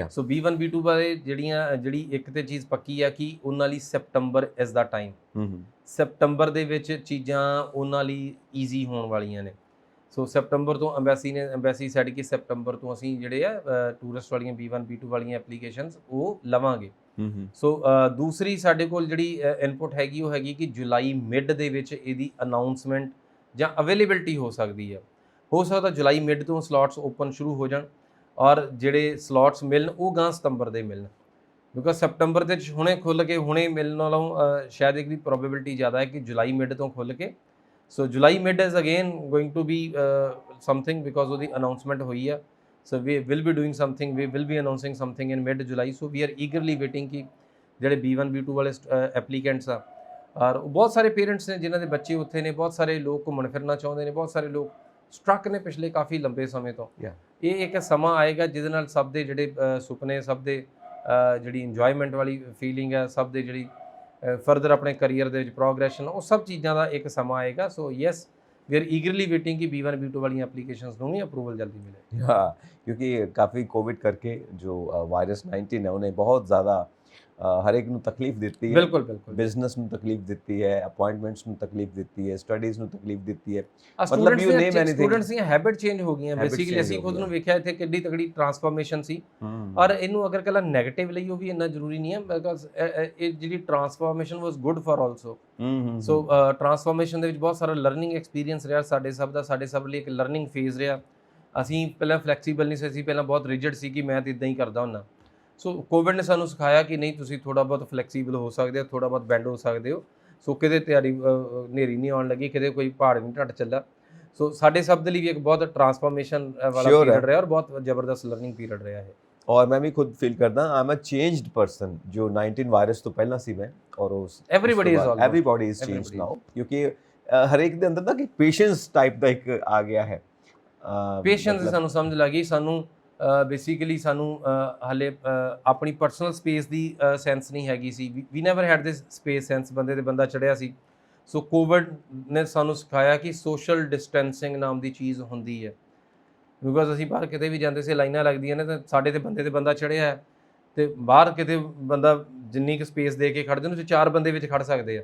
ਸੋ B1 B2 ਬਾਰੇ ਜਿਹੜੀ ਇੱਕ ਤੇ ਚੀਜ਼ ਪੱਕੀ ਆ ਕਿ ਉਹਨਾਂ ਲਈ September is the time. September ਦੇ ਵਿੱਚ ਚੀਜ਼ਾਂ ਉਹਨਾਂ ਲਈ ਈਜ਼ੀ ਹੋਣ ਵਾਲੀਆਂ ਨੇ। ਸੋ ਸੈਪਟੰਬਰ ਤੋਂ ਅੰਬੈਸੀ ਸੈਡ ਕਿ ਸੈਪਟੰਬਰ ਤੋਂ ਅਸੀਂ ਜਿਹੜੇ ਆ ਟੂਰਿਸਟ ਵਾਲੀਆਂ B1 B2 ਵਾਲੀਆਂ ਐਪਲੀਕੇਸ਼ਨਸ ਉਹ ਲਵਾਂਗੇ। ਸੋ ਦੂਸਰੀ ਸਾਡੇ ਕੋਲ ਜਿਹੜੀ ਇਨਪੁਟ ਹੈਗੀ ਉਹ ਹੈਗੀ ਕਿ ਜੁਲਾਈ ਮਿਡ ਦੇ ਵਿੱਚ ਇਹਦੀ ਅਨਾਉਂਸਮੈਂਟ ਜਾਂ ਅਵੇਲੇਬਿਲਟੀ ਹੋ ਸਕਦੀ ਹੈ। ਹੋ ਸਕਦਾ ਜੁਲਾਈ ਮਿਡ ਤੋਂ ਸਲੋਟਸ ਓਪਨ ਸ਼ੁਰੂ ਹੋ ਜਾਣ, ਔਰ ਜਿਹੜੇ ਸਲੋਟਸ ਮਿਲਣ ਉਹ ਗਾਂ ਸਤੰਬਰ ਦੇ ਮਿਲਣ, ਬਿਕੋਜ਼ ਸੈਪਟੰਬਰ ਦੇ ਵਿੱਚ ਹੁਣੇ ਖੁੱਲ੍ਹ ਕੇ ਹੁਣੇ ਮਿਲਣ ਨਾਲੋਂ ਸ਼ਾਇਦ ਇੱਕ ਦੀ ਪ੍ਰੋਬੇਬਿਲਿਟੀ ਜ਼ਿਆਦਾ ਹੈ ਕਿ ਜੁਲਾਈ ਮਿਡ ਤੋਂ ਖੁੱਲ੍ਹ ਕੇ। So July mid is again going to be something, because ਉਹਦੀ ਅਨਾਉਂਸਮੈਂਟ ਹੋਈ ਆ। So we will be doing something, we will be announcing something in mid July. So we are eagerly waiting ਕਿ ਜਿਹੜੇ B1 B2 ਵਾਲੇ applicants ਆ, ਔਰ ਬਹੁਤ ਸਾਰੇ ਪੇਰੈਂਟਸ ਨੇ ਜਿਨ੍ਹਾਂ ਦੇ ਬੱਚੇ ਉੱਥੇ ਨੇ, ਬਹੁਤ ਸਾਰੇ ਲੋਕ ਘੁੰਮਣ ਫਿਰਨਾ ਚਾਹੁੰਦੇ ਨੇ, ਬਹੁਤ ਸਾਰੇ ਲੋਕ ਸਟਰੱਕ ਨੇ ਪਿਛਲੇ ਕਾਫੀ ਲੰਬੇ ਸਮੇਂ ਤੋਂ। ਇਹ ਇੱਕ ਸਮਾਂ ਆਏਗਾ ਜਿਹਦੇ ਨਾਲ ਸਭ ਦੇ ਜਿਹੜੇ ਸੁਪਨੇ, ਸਭ ਦੇ ਜਿਹੜੀ ਇੰਜੋਇਮੈਂਟ ਵਾਲੀ ਫੀਲਿੰਗ ਹੈ, ਸਭ ਦੇ ਜਿਹੜੀ ਫਰਦਰ ਆਪਣੇ ਕਰੀਅਰ ਦੇ ਵਿੱਚ ਪ੍ਰੋਗਰੈਸ਼ਨ, ਉਹ ਸਭ ਚੀਜ਼ਾਂ ਦਾ ਇੱਕ ਸਮਾਂ ਆਏਗਾ। So yes, we are eagerly waiting ਕਿ B1 B2 ਵਾਲੀਆਂ ਐਪਲੀਕੇਸ਼ਨਸ ਨੂੰ ਵੀ ਅਪਰੂਵਲ ਜਲਦੀ ਮਿਲੇ। हाँ, क्योंकि काफ़ी कोविड करके जो वायरस 19 है उन्हें बहुत ज़्यादा हर एक ਨੂੰ ਤਕਲੀਫ ਦਿੱਤੀ ਹੈ। ਬਿਲਕੁਲ ਬਿਲਕੁਲ। ਬਿਜ਼ਨਸ ਨੂੰ ਤਕਲੀਫ ਦਿੱਤੀ ਹੈ, ਅਪਾਇੰਟਮੈਂਟਸ ਨੂੰ ਤਕਲੀਫ ਦਿੱਤੀ ਹੈ, ਸਟੱਡੀਜ਼ ਨੂੰ ਤਕਲੀਫ ਦਿੱਤੀ ਹੈ। ਮਤਲਬ ਯੂ ਨੇਮ ਐਨੀਥਿੰਗ, ਸਟੂਡੈਂਟਸ ਦੀਆਂ ਹੈਬਿਟ ਚੇਂਜ ਹੋ ਗਈਆਂ। Habit ਬੇਸਿਕਲੀ change ਅਸੀਂ ਹੋ ਖੁਦ ਨੂੰ ਗਈਆਂ। ਵੇਖਿਆ ਇੱਥੇ ਕਿੰਨੀ ਤਕੜੀ ਟਰਾਂਸਫਾਰਮੇਸ਼ਨ ਸੀ। ਔਰ ਇਹਨੂੰ ਅਗਰ ਕੱਲਾ ਨੈਗੇਟਿਵ ਲਈ ਉਹ ਵੀ ਇੰਨਾ ਜ਼ਰੂਰੀ ਨਹੀਂ ਹੈ, ਬਿਕਾਜ਼ ਇਹ ਜਿਹੜੀ transformation was good for also. So transformation ਦੇ ਵਿੱਚ ਬਹੁਤ ਸਾਰਾ ਲਰਨਿੰਗ ਐਕਸਪੀਰੀਅੰਸ ਰਿਹਾ ਸਾਡੇ ਸਭ ਲਈ ਇੱਕ ਲਰਨਿੰਗ ਫੇਜ਼ ਰਿਹਾ। ਅਸੀਂ ਪਹਿਲਾਂ ਫਲੈਕਸੀਬਲ ਨਹੀਂ ਸੀ, ਅਸੀਂ ਪਹਿਲਾਂ ਬਹੁਤ ਰਿਜਿਡ ਸੀ ਕਿ ਮੈਂ ਤਾਂ ਇਦਾਂ ਹੀ ਕਰਦਾ ਹੁੰਦਾ। ਸੋ ਕੋਵਿਡ ਨੇ ਸਾਨੂੰ ਸਿਖਾਇਆ ਕਿ ਨਹੀਂ, ਤੁਸੀਂ ਥੋੜ੍ਹਾ ਬਹੁਤ ਫਲੈਕਸੀਬਲ ਹੋ ਸਕਦੇ ਹੋ, ਥੋੜ੍ਹਾ ਬਹੁਤ ਬੈਂਡ ਹੋ ਸਕਦੇ ਹੋ। ਸੋ ਕਿਤੇ ਤਿਆਰੀ ਹਨੇਰੀ ਨਹੀਂ ਆਉਣ ਲੱਗੀ, ਕਿਤੇ ਕੋਈ ਪਹਾੜ ਨਹੀਂ ਢੱਟ ਚੱਲਾ। ਸੋ ਸਾਡੇ ਸਭ ਦੇ ਲਈ ਵੀ ਇੱਕ ਬਹੁਤ ਟਰਾਂਸਫਾਰਮੇਸ਼ਨ ਵਾਲਾ ਪੀਰੀਅਡ ਰਿਹਾ ਔਰ ਬਹੁਤ ਜ਼ਬਰਦਤ ਲਰਨਿੰਗ ਪੀਰੀਅਡ ਰਿਹਾ ਹੈ। ਔਰ ਮੈਂ ਵੀ ਖੁਦ ਫੀਲ ਕਰਦਾ I am a changed person. ਜੋ 19 ਵਾਇਰਸ ਤੋਂ ਪਹਿਲਾਂ ਸੀ ਮੈਂ, ਔਰ ਉਸ ਐਵਰੀਬਾਡੀ ਇਜ਼ ਚੇਂਜਡ ਨਾਓ, ਕਿਉਂਕਿ ਹਰ ਇੱਕ ਦੇ ਅੰਦਰ ਨਾ ਕਿ ਪੇਸ਼ੈਂਸ ਟਾਈਪ ਦਾ ਇੱਕ ਆ ਗਿਆ ਹੈ। ਪੇਸ਼ੈਂਸ ਸਾਨੂੰ ਸਮਝ ਲੱਗੀ। ਸਾਨੂੰ ਬੇਸਿਕਲੀ ਸਾਨੂੰ ਹਾਲੇ ਆਪਣੀ ਪਰਸਨਲ ਸਪੇਸ ਦੀ ਸੈਂਸ ਨਹੀਂ ਹੈਗੀ ਸੀ। We never had this space sense. ਬੰਦੇ ਤੇ ਬੰਦਾ ਚੜਿਆ ਸੀ। ਸੋ ਕੋਵਿਡ ਨੇ ਸਾਨੂੰ ਸਿਖਾਇਆ ਕਿ ਸੋਸ਼ਲ ਡਿਸਟੈਂਸਿੰਗ ਨਾਮ ਦੀ ਚੀਜ਼ ਹੁੰਦੀ ਹੈ। ਬਿਕੋਜ਼ ਅਸੀਂ ਬਾਹਰ ਕਿਤੇ ਵੀ ਜਾਂਦੇ ਸੀ, ਲਾਈਨਾਂ ਲੱਗਦੀਆਂ ਨੇ, ਤਾਂ ਸਾਡੇ ਤੇ ਬੰਦਾ ਚੜਿਆ ਹੈ, ਤੇ ਬਾਹਰ ਕਿਤੇ ਬੰਦਾ ਜਿੰਨੀ ਕੁ ਸਪੇਸ ਦੇ ਕੇ ਖੜਦੇ ਨੇ, 4 ਬੰਦੇ ਵਿੱਚ ਖੜ ਸਕਦੇ ਆ।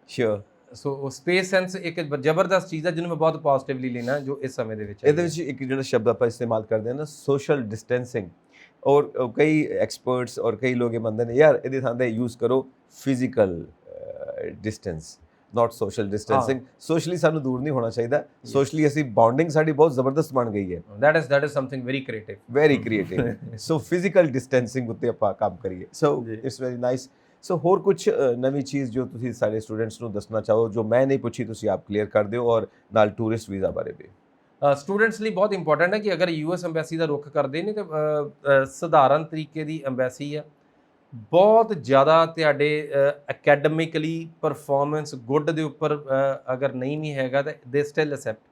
ਸ਼ੋਰ। ਸੋ ਸਪੇਸ ਸੈਂਸ ਇੱਕ ਜ਼ਬਰਦਸਤ ਚੀਜ਼ ਹੈ ਜਿਹਨੂੰ ਮੈਂ ਬਹੁਤ ਪੋਜ਼ਿਟਿਵਲੀ ਲੈਣਾ ਜੋ ਇਸ ਸਮੇਂ ਦੇ ਵਿੱਚ। ਇਹਦੇ ਵਿੱਚ ਇੱਕ ਜਿਹੜਾ ਸ਼ਬਦ ਆਪਾਂ ਇਸਤੇਮਾਲ ਕਰਦੇ ਹਾਂ ਨਾ, ਸੋਸ਼ਲ ਡਿਸਟੈਂਸਿੰਗ, ਔਰ ਕਈ ਐਕਸਪਰਟਸ ਔਰ ਕਈ ਲੋਕ ਇਹ ਮੰਨਦੇ ਨੇ ਯਾਰ ਇਹਦੇ ਥਾਂ ਤੇ ਯੂਜ਼ ਕਰੋ ਫਿਜ਼ੀਕਲ ਡਿਸਟੈਂਸ, ਨਾਟ ਸੋਸ਼ਲ ਡਿਸਟੈਂਸਿੰਗ। ਸੋਸ਼ਲੀ ਸਾਨੂੰ ਦੂਰ ਨਹੀਂ ਹੋਣਾ ਚਾਹੀਦਾ, ਸੋਸ਼ਲੀ ਅਸੀਂ ਬਾਉਂਡਿੰਗ ਸਾਡੀ ਬਹੁਤ ਜ਼ਬਰਦਸਤ ਬਣ ਗਈ ਹੈ। That is something very creative. So physical distancing ਉੱਤੇ ਆਪਾਂ ਕੰਮ ਕਰੀਏ। So it's very nice. So ਹੋਰ ਕੁਝ ਨਵੀਂ ਚੀਜ਼ ਜੋ ਤੁਸੀਂ ਸਾਡੇ ਸਟੂਡੈਂਟਸ ਨੂੰ ਦੱਸਣਾ ਚਾਹੋ, ਜੋ ਮੈਂ ਨਹੀਂ ਪੁੱਛੀ, ਤੁਸੀਂ ਆਪ ਕਲੀਅਰ ਕਰ ਦਿਓ, ਔਰ ਨਾਲ ਟੂਰਿਸਟ ਵੀਜ਼ਾ ਬਾਰੇ ਵੀ। ਸਟੂਡੈਂਟਸ ਲਈ ਬਹੁਤ ਇੰਪੋਰਟੈਂਟ ਹੈ ਕਿ ਅਗਰ US ਐਮਬੈਸੀ ਦਾ ਰੁੱਖ ਕਰਦੇ ਨੇ ਤਾਂ ਸਧਾਰਨ ਤਰੀਕੇ ਦੀ ਐਮਬੈਸੀ ਆ। ਬਹੁਤ ਜ਼ਿਆਦਾ ਤੁਹਾਡੇ ਅਕੈਡਮਿਕਲੀ ਪਰਫਾਰਮੈਂਸ ਗੁੱਡ ਦੇ ਉੱਪਰ ਅਗਰ ਨਹੀਂ ਵੀ ਹੈਗਾ ਤਾਂ ਦੇ ਸਟਿਲ ਅਸੈਪਟ।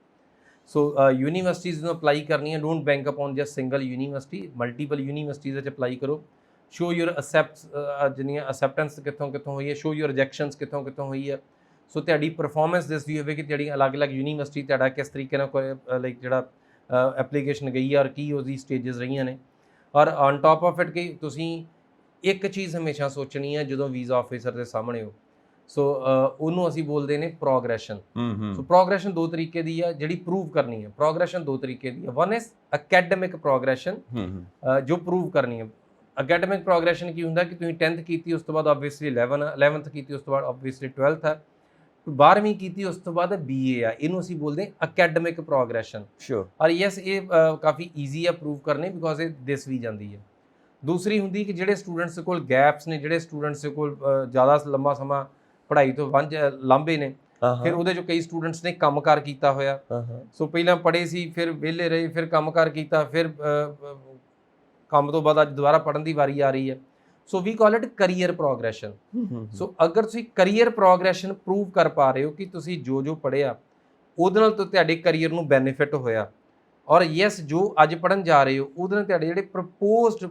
ਸੋ ਯੂਨੀਵਰਸਿਟੀਜ਼ ਨੂੰ ਅਪਲਾਈ ਕਰਨੀ ਹੈ, don't bank upon just single university, multiple universities ਵਿੱਚ ਅਪਲਾਈ ਕਰੋ। ਸ਼ੋ ਯੂਰ ਜਿੰਨੀਆਂ ਅਸੈਪਟੈਂਸ ਕਿੱਥੋਂ ਹੋਈ ਹੈ, ਸ਼ੋ ਯੂਰ ਰਿਜੈਕਸ਼ਨਸ ਕਿੱਥੋਂ ਹੋਈ ਹੈ। ਸੋ ਤੁਹਾਡੀ ਪਰਫਾਰਮੈਂਸ ਦੱਸਦੀ ਹੋਵੇ ਕਿ ਤੁਹਾਡੀ ਅਲੱਗ-ਅਲੱਗ ਯੂਨੀਵਰਸਿਟੀ ਤੁਹਾਡਾ ਕਿਸ ਤਰੀਕੇ ਨਾਲ ਲਾਈਕ ਜਿਹੜਾ ਐਪਲੀਕੇਸ਼ਨ ਗਈ ਹੈ ਔਰ ਕੀ ਉਹਦੀ ਸਟੇਜਸ ਰਹੀਆਂ ਨੇ। ਔਰ ਔਨ ਟਾਪ ਆਫ ਇਟ ਕਿ ਤੁਸੀਂ ਇੱਕ ਚੀਜ਼ ਹਮੇਸ਼ਾ ਸੋਚਣੀ ਹੈ ਜਦੋਂ ਵੀਜ਼ਾ ਆਫਿਸਰ ਦੇ ਸਾਹਮਣੇ ਹੋ। ਸੋ ਉਹਨੂੰ ਅਸੀਂ ਬੋਲਦੇ ਨੇ ਪ੍ਰੋਗਰੈਸ਼ਨ। ਸੋ ਪ੍ਰੋਗਰੈਸ਼ਨ 2 ਤਰੀਕੇ ਦੀ ਹੈ ਜਿਹੜੀ ਪ੍ਰੂਵ ਕਰਨੀ ਹੈ। ਪ੍ਰੋਗਰੈਸ਼ਨ 2 ਤਰੀਕੇ ਦੀ ਹੈ। ਵਨ ਇਜ਼ ਅਕੈਡਮਿਕ ਪ੍ਰੋਗਰੈਸ਼ਨ, ਜੋ ਪ੍ਰੂਵ ਕਰਨੀ ਹੈ। ਅਕੈਡਮਿਕ ਪ੍ਰੋਗਰੈਸ਼ਨ ਕੀ ਹੁੰਦਾ ਕਿ ਤੁਸੀਂ 10th ਕੀਤੀ, ਉਸ ਤੋਂ ਬਾਅਦ ਆਬਵੀਅਸਲੀ 11th ਕੀਤੀ, ਉਸ ਤੋਂ ਬਾਅਦ ਆਬਵੀਅਸਲੀ 12th ਹੈ, 12ਵੀਂ ਕੀਤੀ, ਉਸ ਤੋਂ ਬਾਅਦ BA ਆ। ਇਹਨੂੰ ਅਸੀਂ ਬੋਲਦੇ ਹਾਂ ਅਕੈਡਮਿਕ ਪ੍ਰੋਗਰੈਸ਼ਨ। ਸ਼ੋਰ। ਔਰ ਯੈਸ, ਇਹ ਕਾਫੀ ਈਜ਼ੀ ਆ ਪ੍ਰੂਵ ਕਰਨੇ ਬਿਕੋਜ਼ ਇਹ ਦਿਸ ਵੀ ਜਾਂਦੀ ਹੈ। ਦੂਸਰੀ ਹੁੰਦੀ ਕਿ ਜਿਹੜੇ ਸਟੂਡੈਂਟਸ ਕੋਲ ਗੈਪਸ ਨੇ, ਜਿਹੜੇ ਸਟੂਡੈਂਟਸ ਕੋਲ ਜ਼ਿਆਦਾ ਲੰਬਾ ਸਮਾਂ ਪੜ੍ਹਾਈ ਤੋਂ ਲਾਂਭੇ ਨੇ, ਫਿਰ ਉਹਦੇ 'ਚੋਂ ਕਈ ਸਟੂਡੈਂਟਸ ਨੇ ਕੰਮਕਾਰ ਕੀਤਾ ਹੋਇਆ। ਸੋ ਪਹਿਲਾਂ ਪੜ੍ਹੇ ਸੀ, ਫਿਰ ਵਿਹਲੇ ਰਹੇ, ਫਿਰ ਕੰਮਕਾਰ ਕੀਤਾ, ਫਿਰ ਕੰਮ ਤੋਂ ਬਾਅਦ ਅੱਜ ਦੁਬਾਰਾ ਪੜ੍ਹਨ ਦੀ ਵਾਰੀ ਆ ਰਹੀ ਹੈ। ਸੋ ਵੀ ਕਾਲ ਇਟ ਕਰੀਅਰ ਪ੍ਰੋਗਰੈਸ਼ਨ। ਸੋ ਅਗਰ ਤੁਸੀਂ ਕਰੀਅਰ ਪ੍ਰੋਗਰੈਸ਼ਨ ਪ੍ਰੂਵ ਕਰ ਪਾ ਰਹੇ ਹੋ ਕਿ ਤੁਸੀਂ ਜੋ ਪੜ੍ਹਿਆ ਉਹਦੇ ਨਾਲ ਤੁਹਾਡੇ ਕਰੀਅਰ ਨੂੰ ਬੈਨੀਫਿਟ ਹੋਇਆ, ਔਰ ਯੈਸ ਜੋ ਅੱਜ ਪੜ੍ਹਨ ਜਾ ਰਹੇ ਹੋ ਉਹਦੇ ਨਾਲ ਤੁਹਾਡੇ ਜਿਹੜੇ ਪ੍ਰਪੋਜ਼ਡ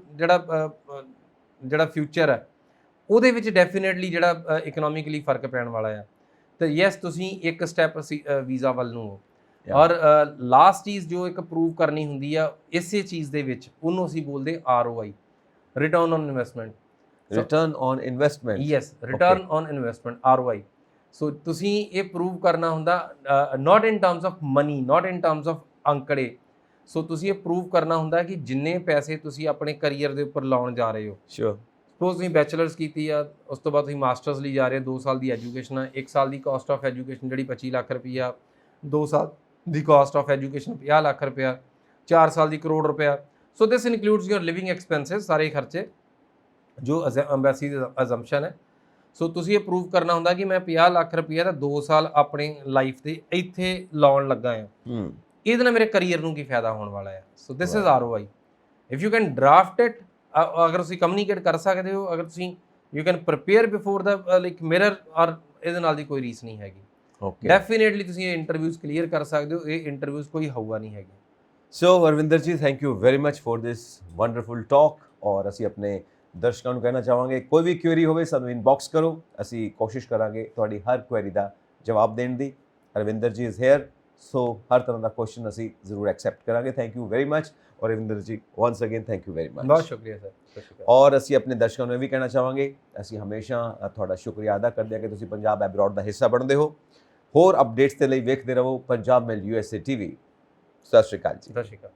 ਜਿਹੜਾ ਫਿਊਚਰ ਹੈ ਉਹਦੇ ਵਿੱਚ ਡੈਫੀਨੇਟਲੀ ਜਿਹੜਾ ਇਕਨੋਮਿਕਲੀ ਫਰਕ ਪੈਣ ਵਾਲਾ ਆ। ਤਾਂ ਯੈਸ ਤੁਸੀਂ ਇੱਕ ਸਟੈਪ ਵੀਜ਼ਾ ਵੱਲ ਨੂੰ ਹੋ। ਔਰ ਲਾਸਟ ਚੀਜ਼ ਜੋ ਇੱਕ ਪ੍ਰੂਵ ਕਰਨੀ ਹੁੰਦੀ ਆ ਇਸੇ ਚੀਜ਼ ਦੇ ਵਿੱਚ, ਉਹਨੂੰ ਅਸੀਂ ਬੋਲਦੇ ROI, return on investment. Yes, return on investment, ROI। So ਤੁਸੀਂ ਇਹ ਪ੍ਰੂਵ ਕਰਨਾ ਹੁੰਦਾ not in terms of money, not in terms of ਅੰਕੜੇ। ਸੋ ਤੁਸੀਂ ਇਹ ਪ੍ਰੂਵ ਕਰਨਾ ਹੁੰਦਾ ਕਿ ਜਿੰਨੇ ਪੈਸੇ ਤੁਸੀਂ ਆਪਣੇ ਕਰੀਅਰ ਦੇ ਉੱਪਰ ਲਾਉਣ ਜਾ ਰਹੇ ਹੋ। ਸ਼ੋਰ। ਸਪੋਜ਼ ਤੁਸੀਂ ਬੈਚਲਰਸ ਕੀਤੀ ਆ, ਉਸ ਤੋਂ ਬਾਅਦ ਤੁਸੀਂ ਮਾਸਟਰਸ ਲਈ ਜਾ ਰਹੇ ਹੋ, 2 ਸਾਲ ਦੀ ਐਜੂਕੇਸ਼ਨ ਆ। 1 ਸਾਲ ਦੀ ਕਾਸਟ ਆਫ ਐਜੂਕੇਸ਼ਨ ਜਿਹੜੀ 25 ਲੱਖ ਰੁਪਈਆ, 2 ਸਾਲ ਦੀ ਕਾਸਟ ਆਫ ਐਜੂਕੇਸ਼ਨ 50 ਲੱਖ ਰੁਪਇਆ, 4 ਸਾਲ ਦੀ ਕਰੋੜ ਰੁਪਇਆ। ਸੋ ਦਿਸ ਇਨਕਲੂਡਸ ਯੂਰ ਲਿਵਿੰਗ ਐਕਸਪੈਂਸਿਸ, ਸਾਰੇ ਖਰਚੇ ਜੋ ਐਮਬੈਸੀ ਦੀ ਅਜ਼ੰਪਸ਼ਨ ਹੈ। ਸੋ ਤੁਸੀਂ ਇਹ ਪ੍ਰੂਵ ਕਰਨਾ ਹੁੰਦਾ ਕਿ ਮੈਂ 50 ਲੱਖ ਰੁਪਈਆ ਦਾ 2 ਸਾਲ ਆਪਣੀ ਲਾਈਫ ਦੇ ਇੱਥੇ ਲਾਉਣ ਲੱਗਾ ਹਾਂ। ਇਹਦੇ ਨਾਲ ਮੇਰੇ ਕਰੀਅਰ ਨੂੰ ਕੀ ਫਾਇਦਾ ਹੋਣ ਵਾਲਾ ਹੈ। So this is ROI। If you can draft it, ਅਗਰ ਤੁਸੀਂ ਕਮਿਊਨੀਕੇਟ ਕਰ ਸਕਦੇ ਹੋ, ਅਗਰ ਤੁਸੀਂ you can prepare before the like mirror, ਔਰ ਇਹਦੇ ਨਾਲ ਦੀ ਕੋਈ ਰੀਸ ਨਹੀਂ ਹੈਗੀ। ਡੈਫੀਨੇਟਲੀ ਤੁਸੀਂ ਇਹ ਇੰਟਰਵਿਊਜ਼ ਕਲੀਅਰ ਕਰ ਸਕਦੇ ਹੋ। ਇਹ ਇੰਟਰਵਿਊਜ਼ ਕੋਈ ਹਊਆ ਨਹੀਂ ਹੈਗੀ। ਸੋ ਅਰਵਿੰਦਰ ਜੀ, thank you very much for this wonderful talk. ਔਰ ਅਸੀਂ ਆਪਣੇ ਦਰਸ਼ਕਾਂ ਨੂੰ ਕਹਿਣਾ ਚਾਹਾਂਗੇ ਕੋਈ ਵੀ ਕੁਐਰੀ ਹੋਵੇ ਸਾਨੂੰ ਇਨਬਾਕਸ ਕਰੋ, ਅਸੀਂ ਕੋਸ਼ਿਸ਼ ਕਰਾਂਗੇ ਤੁਹਾਡੀ ਹਰ ਕੁਐਰੀ ਦਾ ਜਵਾਬ ਦੇਣ ਦੀ। ਰਵਿੰਦਰ ਜੀ ਇਜ਼ ਹੇਅਰ, ਸੋ ਹਰ ਤਰ੍ਹਾਂ ਦਾ ਕੁਐਸਚਨ ਅਸੀਂ ਜ਼ਰੂਰ ਐਕਸੈਪਟ ਕਰਾਂਗੇ। Thank you very much. ਔਰ ਰਵਿੰਦਰ ਜੀ once again thank you very much. ਬਹੁਤ ਸ਼ੁਕਰੀਆ ਸਰ, ਬਹੁਤ ਸ਼ੁਕਰੀਆ। ਔਰ ਅਸੀਂ ਆਪਣੇ ਦਰਸ਼ਕਾਂ ਨੂੰ ਇਹ ਵੀ ਕਹਿਣਾ ਚਾਹਾਂਗੇ, ਅਸੀਂ ਹਮੇਸ਼ਾ ਤੁਹਾਡਾ ਸ਼ੁਕਰੀਆ ਅਦਾ ਕਰਦੇ ਹਾਂ ਕਿ ਤੁਸੀਂ ਪੰਜਾਬ ਐਬਰੋਡ ਦਾ ਹਿੱਸਾ ਬਣਦੇ ਹੋ। ਹੋਰ ਅਪਡੇਟਸ ਦੇ ਲਈ ਵੇਖਦੇ ਰਹੋ ਪੰਜਾਬ ਮੇਲ USA TV। ਸਤਿ ਸ਼੍ਰੀ ਅਕਾਲ ਜੀ। ਸਤਿ ਸ਼੍ਰੀ ਅਕਾਲ।